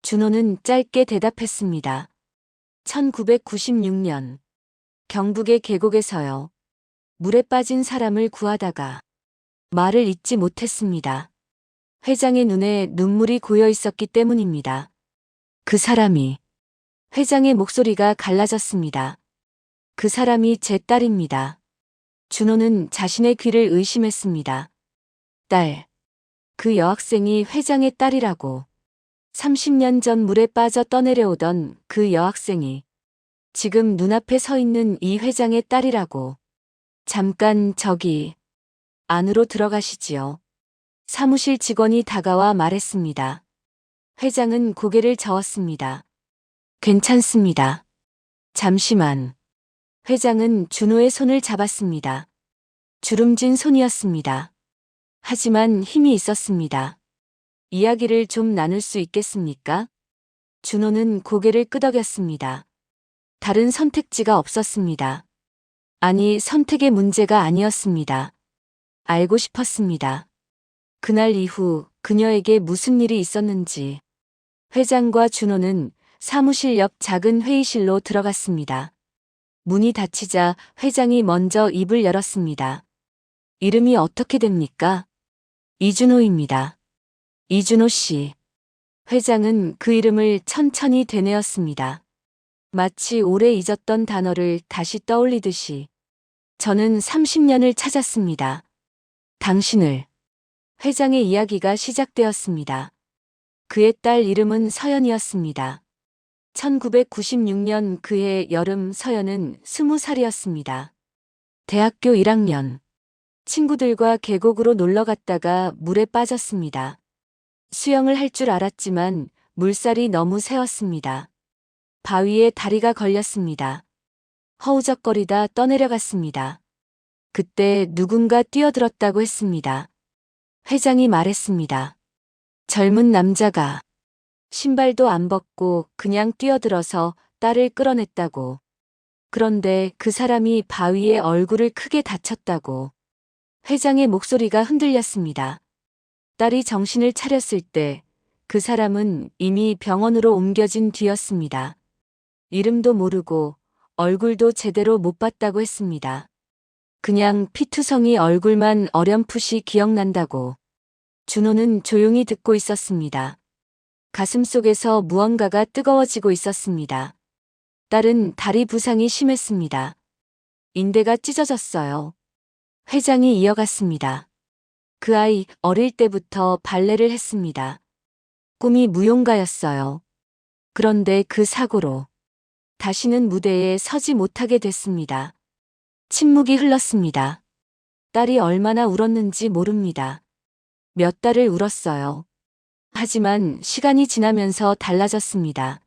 준호는 짧게 대답했습니다. 1996년. 경북의 계곡에서요. 물에 빠진 사람을 구하다가 말을 잇지 못했습니다. 회장의 눈에 눈물이 고여 있었기 때문입니다. 그 사람이 회장의 목소리가 갈라졌습니다. 그 사람이 제 딸입니다. 준호는 자신의 귀를 의심했습니다. 딸. 그 여학생이 회장의 딸이라고. 30년 전 물에 빠져 떠내려오던 그 여학생이 지금 눈앞에 서 있는 이 회장의 딸이라고. 잠깐 저기 안으로 들어가시지요. 사무실 직원이 다가와 말했습니다. 회장은 고개를 저었습니다. 괜찮습니다. 잠시만. 회장은 준호의 손을 잡았습니다. 주름진 손이었습니다. 하지만 힘이 있었습니다. 이야기를 좀 나눌 수 있겠습니까? 준호는 고개를 끄덕였습니다. 다른 선택지가 없었습니다. 아니, 선택의 문제가 아니었습니다. 알고 싶었습니다. 그날 이후 그녀에게 무슨 일이 있었는지. 회장과 준호는 사무실 옆 작은 회의실로 들어갔습니다. 문이 닫히자 회장이 먼저 입을 열었습니다. 이름이 어떻게 됩니까? 이준호입니다. 이준호 씨. 회장은 그 이름을 천천히 되뇌었습니다. 마치 오래 잊었던 단어를 다시 떠올리듯이. 저는 30년을 찾았습니다. 당신을. 회장의 이야기가 시작되었습니다. 그의 딸 이름은 서연이었습니다. 1996년 그해 여름 서연은 20살이었습니다. 대학교 1학년. 친구들과 계곡으로 놀러 갔다가 물에 빠졌습니다. 수영을 할 줄 알았지만 물살이 너무 세었습니다. 바위에 다리가 걸렸습니다. 허우적거리다 떠내려갔습니다. 그때 누군가 뛰어들었다고 했습니다. 회장이 말했습니다. 젊은 남자가 신발도 안 벗고 그냥 뛰어들어서 딸을 끌어냈다고. 그런데 그 사람이 바위에 얼굴을 크게 다쳤다고. 회장의 목소리가 흔들렸습니다. 딸이 정신을 차렸을 때 그 사람은 이미 병원으로 옮겨진 뒤였습니다. 이름도 모르고 얼굴도 제대로 못 봤다고 했습니다. 그냥 피투성이 얼굴만 어렴풋이 기억난다고. 준호는 조용히 듣고 있었습니다. 가슴속에서 무언가가 뜨거워지고 있었습니다. 딸은 다리 부상이 심했습니다. 인대가 찢어졌어요. 회장이 이어갔습니다. 그 아이 어릴 때부터 발레를 했습니다. 꿈이 무용가였어요. 그런데 그 사고로 다시는 무대에 서지 못하게 됐습니다. 침묵이 흘렀습니다. 딸이 얼마나 울었는지 모릅니다. 몇 달을 울었어요. 하지만 시간이 지나면서 달라졌습니다.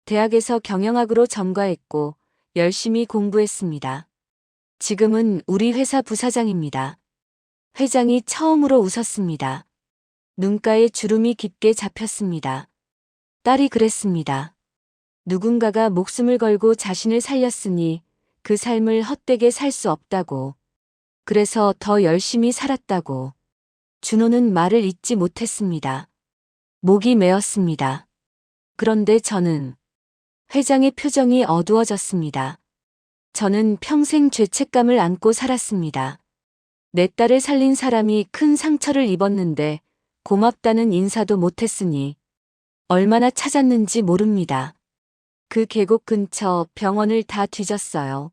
대학에서 경영학으로 전과했고 열심히 공부했습니다. 지금은 우리 회사 부사장입니다. 회장이 처음으로 웃었습니다. 눈가에 주름이 깊게 잡혔습니다. 딸이 그랬습니다. 누군가가 목숨을 걸고 자신을 살렸으니 그 삶을 헛되게 살 수 없다고. 그래서 더 열심히 살았다고. 준호는 말을 잇지 못했습니다. 목이 메었습니다. 그런데 저는 회장의 표정이 어두워졌습니다. 저는 평생 죄책감을 안고 살았습니다. 내 딸을 살린 사람이 큰 상처를 입었는데 고맙다는 인사도 못했으니 얼마나 찾았는지 모릅니다. 그 계곡 근처 병원을 다 뒤졌어요.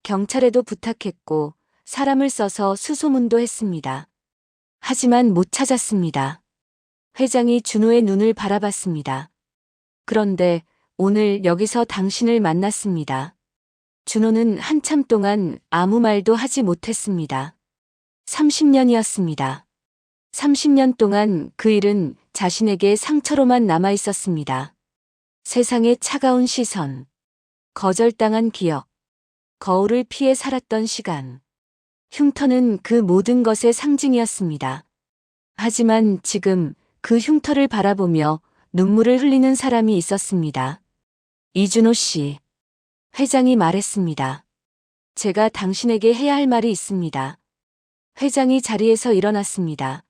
경찰에도 부탁했고 사람을 써서 수소문도 했습니다. 하지만 못 찾았습니다. 회장이 준호의 눈을 바라봤습니다. 그런데 오늘 여기서 당신을 만났습니다. 준호는 한참 동안 아무 말도 하지 못했습니다. 30년이었습니다. 30년 동안 그 일은 자신에게 상처로만 남아 있었습니다. 세상의 차가운 시선, 거절당한 기억, 거울을 피해 살았던 시간. 흉터는 그 모든 것의 상징이었습니다. 하지만 지금 그 흉터를 바라보며 눈물을 흘리는 사람이 있었습니다. 이준호 씨. 회장이 말했습니다. 제가 당신에게 해야 할 말이 있습니다. 회장이 자리에서 일어났습니다.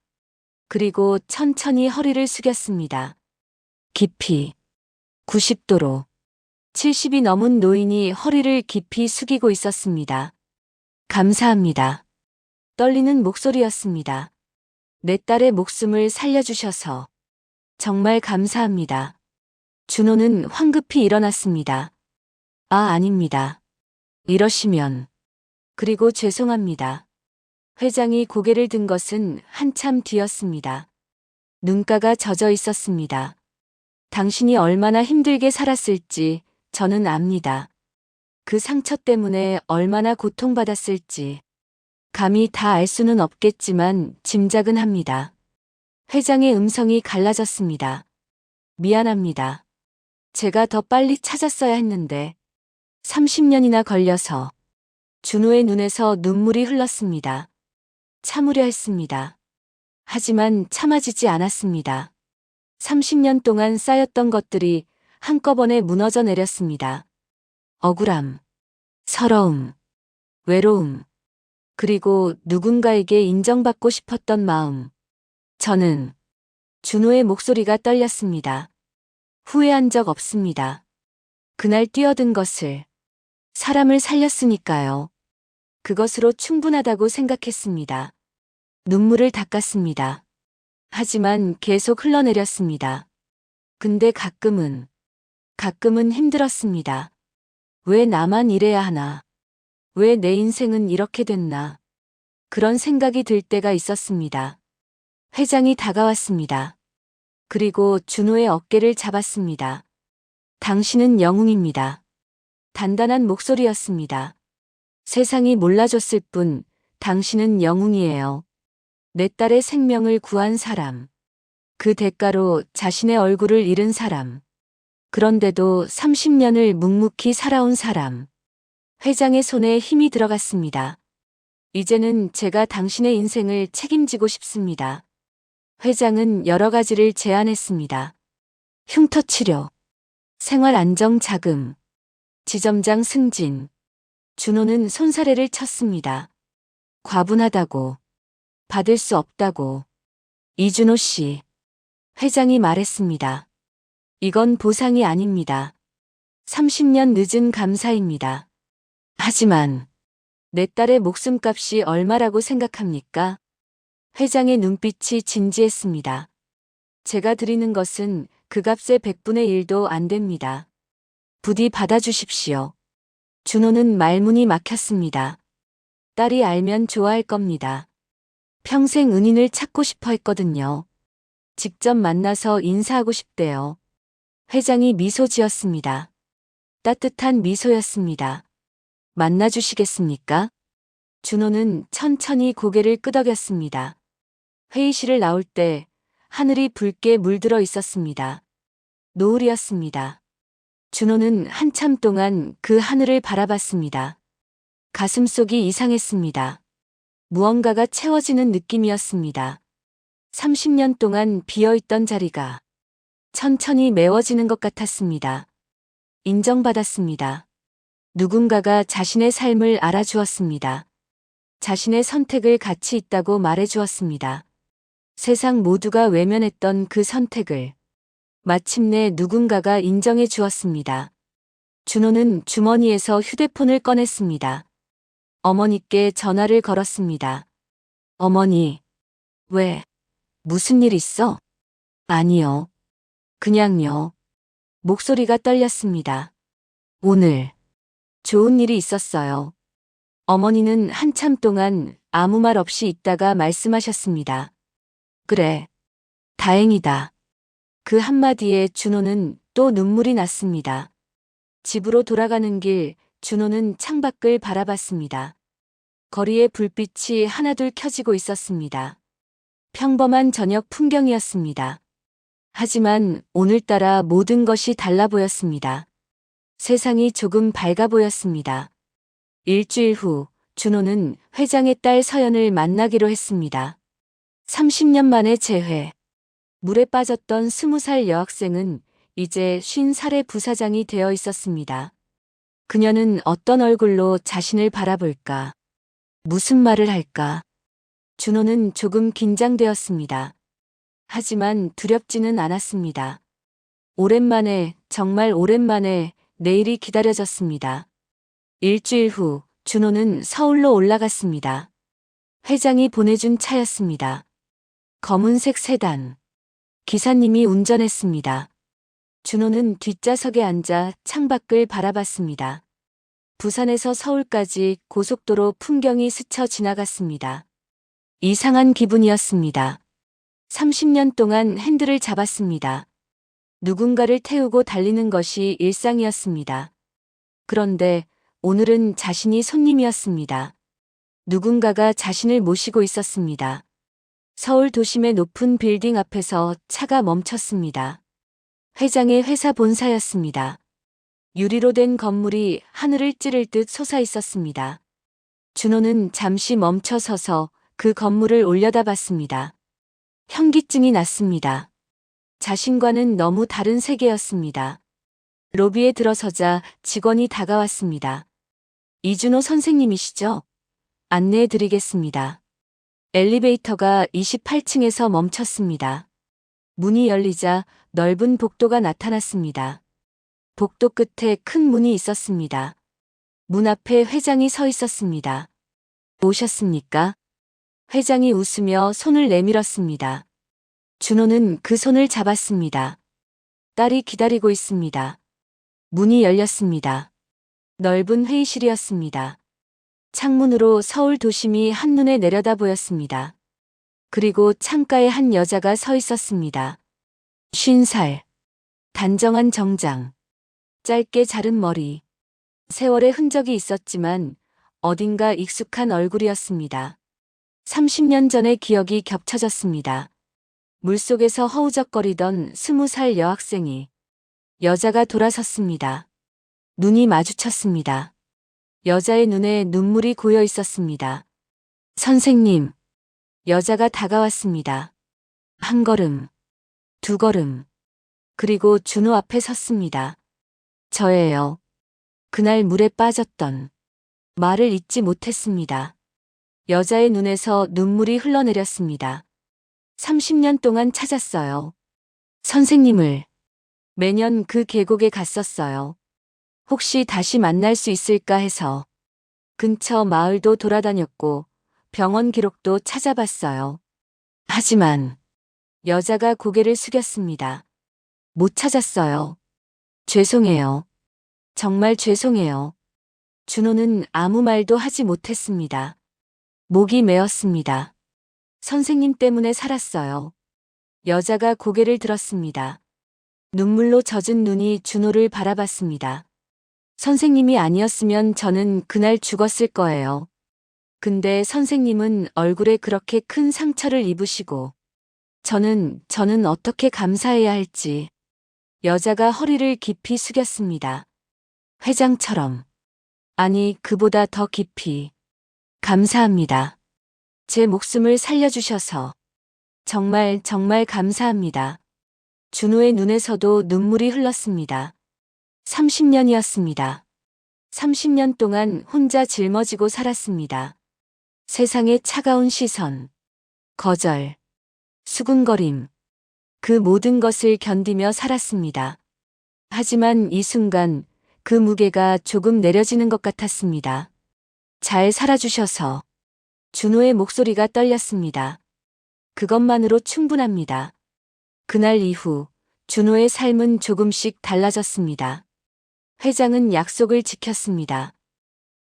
그리고 천천히 허리를 숙였습니다. 깊이 90도로 70이 넘은 노인이 허리를 깊이 숙이고 있었습니다. 감사합니다. 떨리는 목소리였습니다. 내 딸의 목숨을 살려주셔서 정말 감사합니다. 준호는 황급히 일어났습니다. 아닙니다. 이러시면. 그리고 죄송합니다. 회장이 고개를 든 것은 한참 뒤였습니다. 눈가가 젖어 있었습니다. 당신이 얼마나 힘들게 살았을지 저는 압니다. 그 상처 때문에 얼마나 고통받았을지. 감히 다 알 수는 없겠지만 짐작은 합니다. 회장의 음성이 갈라졌습니다. 미안합니다. 제가 더 빨리 찾았어야 했는데 30년이나 걸려서. 준호의 눈에서 눈물이 흘렀습니다. 참으려 했습니다. 하지만 참아지지 않았습니다. 30년 동안 쌓였던 것들이 한꺼번에 무너져 내렸습니다. 억울함, 서러움, 외로움, 그리고 누군가에게 인정받고 싶었던 마음. 저는 준호의 목소리가 떨렸습니다. 후회한 적 없습니다. 그날 뛰어든 것을, 사람을 살렸으니까요. 그것으로 충분하다고 생각했습니다. 눈물을 닦았습니다. 하지만 계속 흘러내렸습니다. 근데 가끔은 힘들었습니다. 왜 나만 이래야 하나? 왜 내 인생은 이렇게 됐나? 그런 생각이 들 때가 있었습니다. 회장이 다가왔습니다. 그리고 준호의 어깨를 잡았습니다. 당신은 영웅입니다. 단단한 목소리였습니다. 세상이 몰라줬을 뿐 당신은 영웅이에요. 내 딸의 생명을 구한 사람. 그 대가로 자신의 얼굴을 잃은 사람. 그런데도 30년을 묵묵히 살아온 사람. 회장의 손에 힘이 들어갔습니다. 이제는 제가 당신의 인생을 책임지고 싶습니다. 회장은 여러 가지를 제안했습니다. 흉터 치료, 생활 안정 자금, 지점장 승진. 준호는 손사래를 쳤습니다. 과분하다고, 받을 수 없다고. 이준호 씨. 회장이 말했습니다. 이건 보상이 아닙니다. 30년 늦은 감사입니다. 하지만 내 딸의 목숨값이 얼마라고 생각합니까? 회장의 눈빛이 진지했습니다. 제가 드리는 것은 그 값의 100분의 1도 안 됩니다. 부디 받아주십시오. 준호는 말문이 막혔습니다. 딸이 알면 좋아할 겁니다. 평생 은인을 찾고 싶어 했거든요. 직접 만나서 인사하고 싶대요. 회장이 미소 지었습니다. 따뜻한 미소였습니다. 만나주시겠습니까? 준호는 천천히 고개를 끄덕였습니다. 회의실을 나올 때 하늘이 붉게 물들어 있었습니다. 노을이었습니다. 준호는 한참 동안 그 하늘을 바라봤습니다. 가슴속이 이상했습니다. 무언가가 채워지는 느낌이었습니다. 30년 동안 비어있던 자리가 천천히 메워지는 것 같았습니다. 인정받았습니다. 누군가가 자신의 삶을 알아주었습니다. 자신의 선택을 가치 있다고 말해주었습니다. 세상 모두가 외면했던 그 선택을 마침내 누군가가 인정해 주었습니다. 준호는 주머니에서 휴대폰을 꺼냈습니다. 어머니께 전화를 걸었습니다. 어머니, 왜? 무슨 일 있어? 아니요. 그냥요. 목소리가 떨렸습니다. 오늘 좋은 일이 있었어요. 어머니는 한참 동안 아무 말 없이 있다가 말씀하셨습니다. 그래, 다행이다. 그 한마디에 준호는 또 눈물이 났습니다. 집으로 돌아가는 길, 준호는 창밖을 바라봤습니다. 거리에 불빛이 하나둘 켜지고 있었습니다. 평범한 저녁 풍경이었습니다. 하지만 오늘따라 모든 것이 달라 보였습니다. 세상이 조금 밝아 보였습니다. 일주일 후, 준호는 회장의 딸 서연을 만나기로 했습니다. 30년 만에 재회. 물에 빠졌던 20살 여학생은 이제 50살의 부사장이 되어 있었습니다. 그녀는 어떤 얼굴로 자신을 바라볼까? 무슨 말을 할까? 준호는 조금 긴장되었습니다. 하지만 두렵지는 않았습니다. 오랜만에, 정말 오랜만에 내일이 기다려졌습니다. 일주일 후, 준호는 서울로 올라갔습니다. 회장이 보내준 차였습니다. 검은색 세단. 기사님이 운전했습니다. 준호는 뒷좌석에 앉아 창밖을 바라봤습니다. 부산에서 서울까지 고속도로 풍경이 스쳐 지나갔습니다. 이상한 기분이었습니다. 30년 동안 핸들을 잡았습니다. 누군가를 태우고 달리는 것이 일상이었습니다. 그런데 오늘은 자신이 손님이었습니다. 누군가가 자신을 모시고 있었습니다. 서울 도심의 높은 빌딩 앞에서 차가 멈췄습니다. 회장의 회사 본사였습니다. 유리로 된 건물이 하늘을 찌를 듯 솟아 있었습니다. 준호는 잠시 멈춰서서 그 건물을 올려다봤습니다. 현기증이 났습니다. 자신과는 너무 다른 세계였습니다. 로비에 들어서자 직원이 다가왔습니다. 이준호 선생님이시죠? 안내해 드리겠습니다. 엘리베이터가 28층에서 멈췄습니다. 문이 열리자 넓은 복도가 나타났습니다. 복도 끝에 큰 문이 있었습니다. 문 앞에 회장이 서 있었습니다. 오셨습니까? 회장이 웃으며 손을 내밀었습니다. 준호는 그 손을 잡았습니다. 딸이 기다리고 있습니다. 문이 열렸습니다. 넓은 회의실이었습니다. 창문으로 서울 도심이 한눈에 내려다 보였습니다. 그리고 창가에 한 여자가 서 있었습니다. 50살. 단정한 정장. 짧게 자른 머리. 세월의 흔적이 있었지만 어딘가 익숙한 얼굴이었습니다. 30년 전의 기억이 겹쳐졌습니다. 물속에서 허우적거리던 20살 여학생이. 여자가 돌아섰습니다. 눈이 마주쳤습니다. 여자의 눈에 눈물이 고여 있었습니다. 선생님. 여자가 다가왔습니다. 한 걸음, 두 걸음. 그리고 준호 앞에 섰습니다. 저예요. 그날 물에 빠졌던. 말을 잇지 못했습니다. 여자의 눈에서 눈물이 흘러내렸습니다. 30년 동안 찾았어요. 선생님을. 매년 그 계곡에 갔었어요. 혹시 다시 만날 수 있을까 해서. 근처 마을도 돌아다녔고 병원 기록도 찾아봤어요. 하지만 여자가 고개를 숙였습니다. 못 찾았어요. 죄송해요. 정말 죄송해요. 준호는 아무 말도 하지 못했습니다. 목이 메었습니다. 선생님 때문에 살았어요. 여자가 고개를 들었습니다. 눈물로 젖은 눈이 준호를 바라봤습니다. 선생님이 아니었으면 저는 그날 죽었을 거예요. 근데 선생님은 얼굴에 그렇게 큰 상처를 입으시고 저는 어떻게 감사해야 할지. 여자가 허리를 깊이 숙였습니다. 회장처럼. 아니, 그보다 더 깊이. 감사합니다. 제 목숨을 살려주셔서. 정말 감사합니다. 준호의 눈에서도 눈물이 흘렀습니다. 30년이었습니다. 30년 동안 혼자 짊어지고 살았습니다. 세상의 차가운 시선, 거절, 수군거림, 그 모든 것을 견디며 살았습니다. 하지만 이 순간 그 무게가 조금 내려지는 것 같았습니다. 잘 살아주셔서. 준호의 목소리가 떨렸습니다. 그것만으로 충분합니다. 그날 이후 준호의 삶은 조금씩 달라졌습니다. 회장은 약속을 지켰습니다.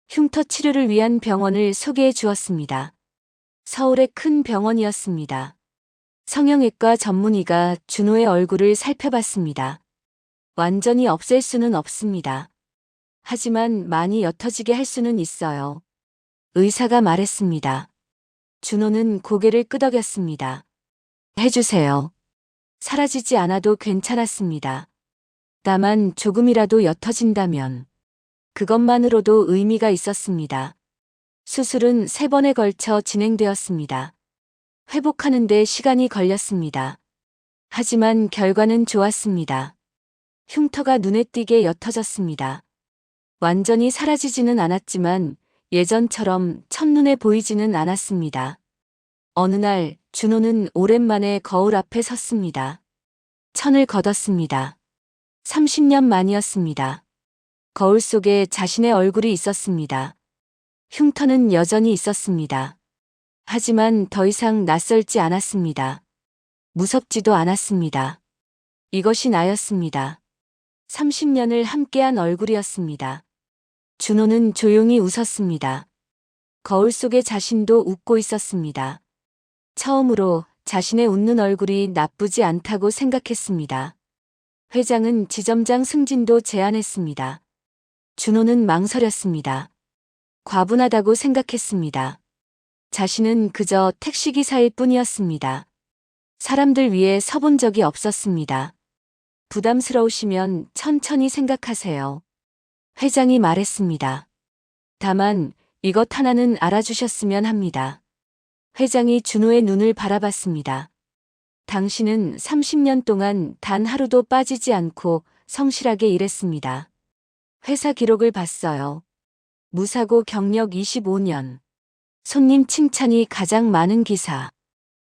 흉터 치료를 위한 병원을 소개해 주었습니다. 서울의 큰 병원이었습니다. 성형외과 전문의가 준호의 얼굴을 살펴봤습니다. 완전히 없앨 수는 없습니다. 하지만 많이 옅어지게 할 수는 있어요. 의사가 말했습니다. 준호는 고개를 끄덕였습니다. 해주세요. 사라지지 않아도 괜찮았습니다. 다만 조금이라도 옅어진다면 그것만으로도 의미가 있었습니다. 수술은 3번에 걸쳐 진행되었습니다. 회복하는 데 시간이 걸렸습니다. 하지만 결과는 좋았습니다. 흉터가 눈에 띄게 옅어졌습니다. 완전히 사라지지는 않았지만 예전처럼 첫눈에 보이지는 않았습니다. 어느 날 준호는 오랜만에 거울 앞에 섰습니다. 천을 걷었습니다. 30년 만이었습니다. 거울 속에 자신의 얼굴이 있었습니다. 흉터는 여전히 있었습니다. 하지만 더 이상 낯설지 않았습니다. 무섭지도 않았습니다. 이것이 나였습니다. 30년을 함께한 얼굴이었습니다. 준호는 조용히 웃었습니다. 거울 속의 자신도 웃고 있었습니다. 처음으로 자신의 웃는 얼굴이 나쁘지 않다고 생각했습니다. 회장은 지점장 승진도 제안했습니다. 준호는 망설였습니다. 과분하다고 생각했습니다. 자신은 그저 택시기사일 뿐이었습니다. 사람들 위해 서본 적이 없었습니다. 부담스러우시면 천천히 생각하세요. 회장이 말했습니다. 다만 이것 하나는 알아주셨으면 합니다. 회장이 준호의 눈을 바라봤습니다. 당신은 30년 동안 단 하루도 빠지지 않고 성실하게 일했습니다. 회사 기록을 봤어요. 무사고 경력 25년. 손님 칭찬이 가장 많은 기사.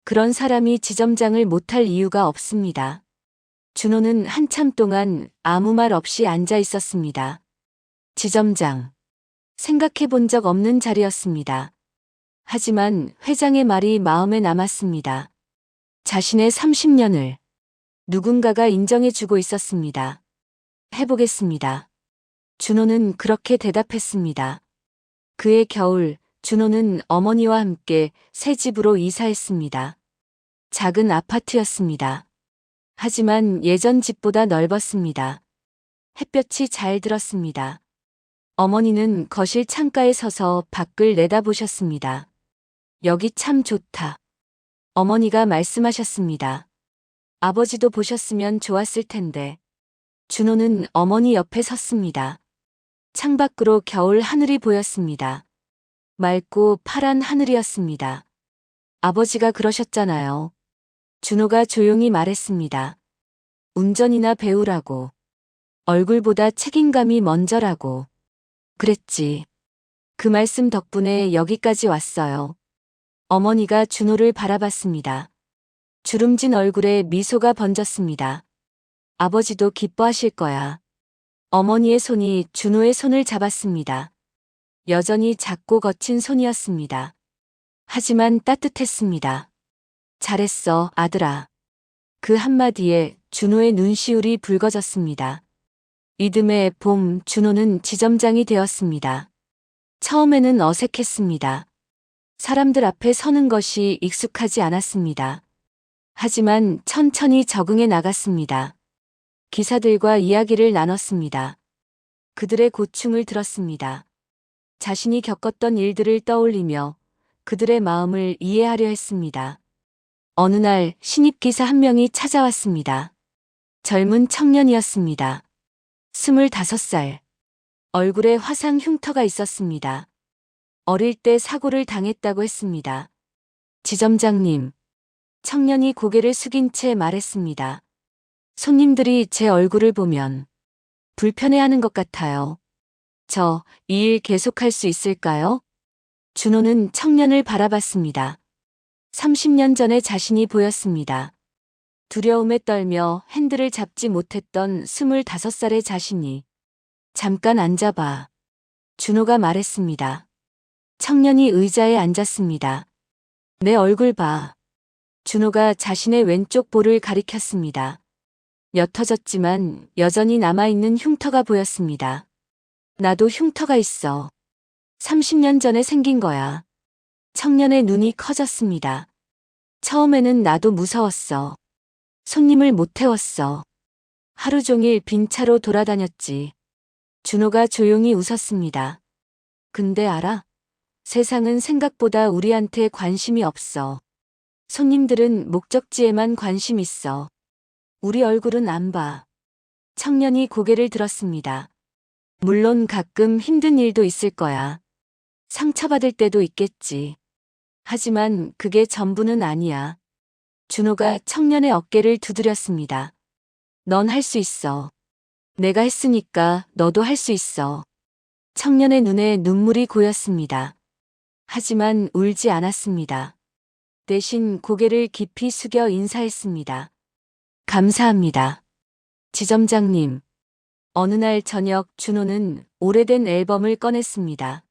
그런 사람이 지점장을 못할 이유가 없습니다. 준호는 한참 동안 아무 말 없이 앉아 있었습니다. 지점장. 생각해 본 적 없는 자리였습니다. 하지만 회장의 말이 마음에 남았습니다. 자신의 30년을 누군가가 인정해 주고 있었습니다. 해보겠습니다. 준호는 그렇게 대답했습니다. 그해 겨울, 준호는 어머니와 함께 새 집으로 이사했습니다. 작은 아파트였습니다. 하지만 예전 집보다 넓었습니다. 햇볕이 잘 들었습니다. 어머니는 거실 창가에 서서 밖을 내다보셨습니다. 여기 참 좋다. 어머니가 말씀하셨습니다. 아버지도 보셨으면 좋았을 텐데. 준호는 어머니 옆에 섰습니다. 창밖으로 겨울 하늘이 보였습니다. 맑고 파란 하늘이었습니다. 아버지가 그러셨잖아요. 준호가 조용히 말했습니다. 운전이나 배우라고. 얼굴보다 책임감이 먼저라고. 그랬지. 그 말씀 덕분에 여기까지 왔어요. 어머니가 준호를 바라봤습니다. 주름진 얼굴에 미소가 번졌습니다. 아버지도 기뻐하실 거야. 어머니의 손이 준호의 손을 잡았습니다. 여전히 작고 거친 손이었습니다. 하지만 따뜻했습니다. 잘했어, 아들아. 그 한마디에 준호의 눈시울이 붉어졌습니다. 이듬해 봄 준호는 지점장이 되었습니다. 처음에는 어색했습니다. 사람들 앞에 서는 것이 익숙하지 않았습니다. 하지만 천천히 적응해 나갔습니다. 기사들과 이야기를 나눴습니다. 그들의 고충을 들었습니다. 자신이 겪었던 일들을 떠올리며 그들의 마음을 이해하려 했습니다. 어느 날 신입 기사 한 명이 찾아왔습니다. 젊은 청년이었습니다. 25살. 얼굴에 화상 흉터가 있었습니다. 어릴 때 사고를 당했다고 했습니다. 지점장님. 청년이 고개를 숙인 채 말했습니다. 손님들이 제 얼굴을 보면 불편해하는 것 같아요. 저 이 일 계속할 수 있을까요? 준호는 청년을 바라봤습니다. 30년 전의 자신이 보였습니다. 두려움에 떨며 핸들을 잡지 못했던 25살의 자신이. 잠깐 앉아봐. 준호가 말했습니다. 청년이 의자에 앉았습니다. 내 얼굴 봐. 준호가 자신의 왼쪽 볼을 가리켰습니다. 옅어졌지만 여전히 남아있는 흉터가 보였습니다. 나도 흉터가 있어. 30년 전에 생긴 거야. 청년의 눈이 커졌습니다. 처음에는 나도 무서웠어. 손님을 못 태웠어. 하루 종일 빈 차로 돌아다녔지. 준호가 조용히 웃었습니다. 근데 알아? 세상은 생각보다 우리한테 관심이 없어. 손님들은 목적지에만 관심 있어. 우리 얼굴은 안 봐. 청년이 고개를 들었습니다. 물론 가끔 힘든 일도 있을 거야. 상처받을 때도 있겠지. 하지만 그게 전부는 아니야. 준호가 청년의 어깨를 두드렸습니다. 넌 할 수 있어. 내가 했으니까 너도 할 수 있어. 청년의 눈에 눈물이 고였습니다. 하지만 울지 않았습니다. 대신 고개를 깊이 숙여 인사했습니다. 감사합니다. 지점장님. 어느 날 저녁 준호는 오래된 앨범을 꺼냈습니다.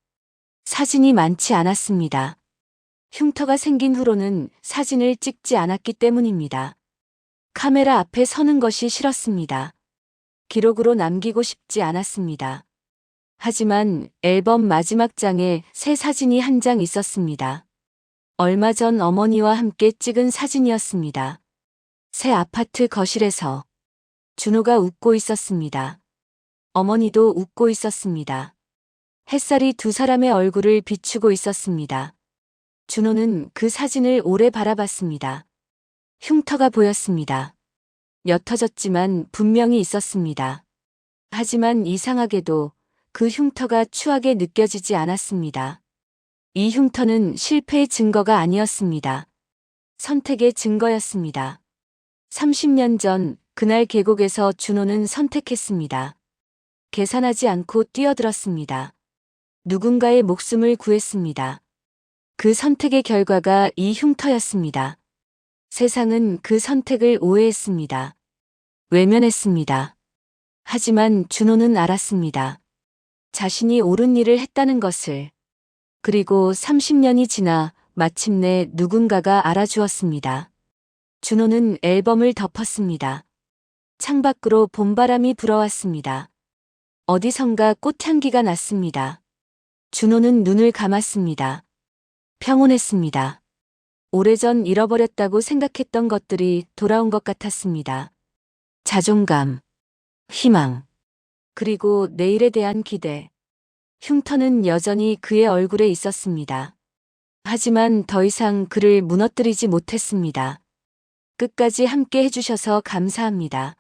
사진이 많지 않았습니다. 흉터가 생긴 후로는 사진을 찍지 않았기 때문입니다. 카메라 앞에 서는 것이 싫었습니다. 기록으로 남기고 싶지 않았습니다. 하지만 앨범 마지막 장에 새 사진이 한 장 있었습니다. 얼마 전 어머니와 함께 찍은 사진이었습니다. 새 아파트 거실에서 준호가 웃고 있었습니다. 어머니도 웃고 있었습니다. 햇살이 두 사람의 얼굴을 비추고 있었습니다. 준호는 그 사진을 오래 바라봤습니다. 흉터가 보였습니다. 옅어졌지만 분명히 있었습니다. 하지만 이상하게도 그 흉터가 추하게 느껴지지 않았습니다. 이 흉터는 실패의 증거가 아니었습니다. 선택의 증거였습니다. 30년 전 그날 계곡에서 준호는 선택했습니다. 계산하지 않고 뛰어들었습니다. 누군가의 목숨을 구했습니다. 그 선택의 결과가 이 흉터였습니다. 세상은 그 선택을 오해했습니다. 외면했습니다. 하지만 준호는 알았습니다. 자신이 옳은 일을 했다는 것을. 그리고 30년이 지나 마침내 누군가가 알아주었습니다. 준호는 앨범을 덮었습니다. 창밖으로 봄바람이 불어왔습니다. 어디선가 꽃향기가 났습니다. 준호는 눈을 감았습니다. 평온했습니다. 오래전 잃어버렸다고 생각했던 것들이 돌아온 것 같았습니다. 자존감, 희망, 그리고 내일에 대한 기대. 흉터는 여전히 그의 얼굴에 있었습니다. 하지만 더 이상 그를 무너뜨리지 못했습니다. 끝까지 함께 해주셔서 감사합니다.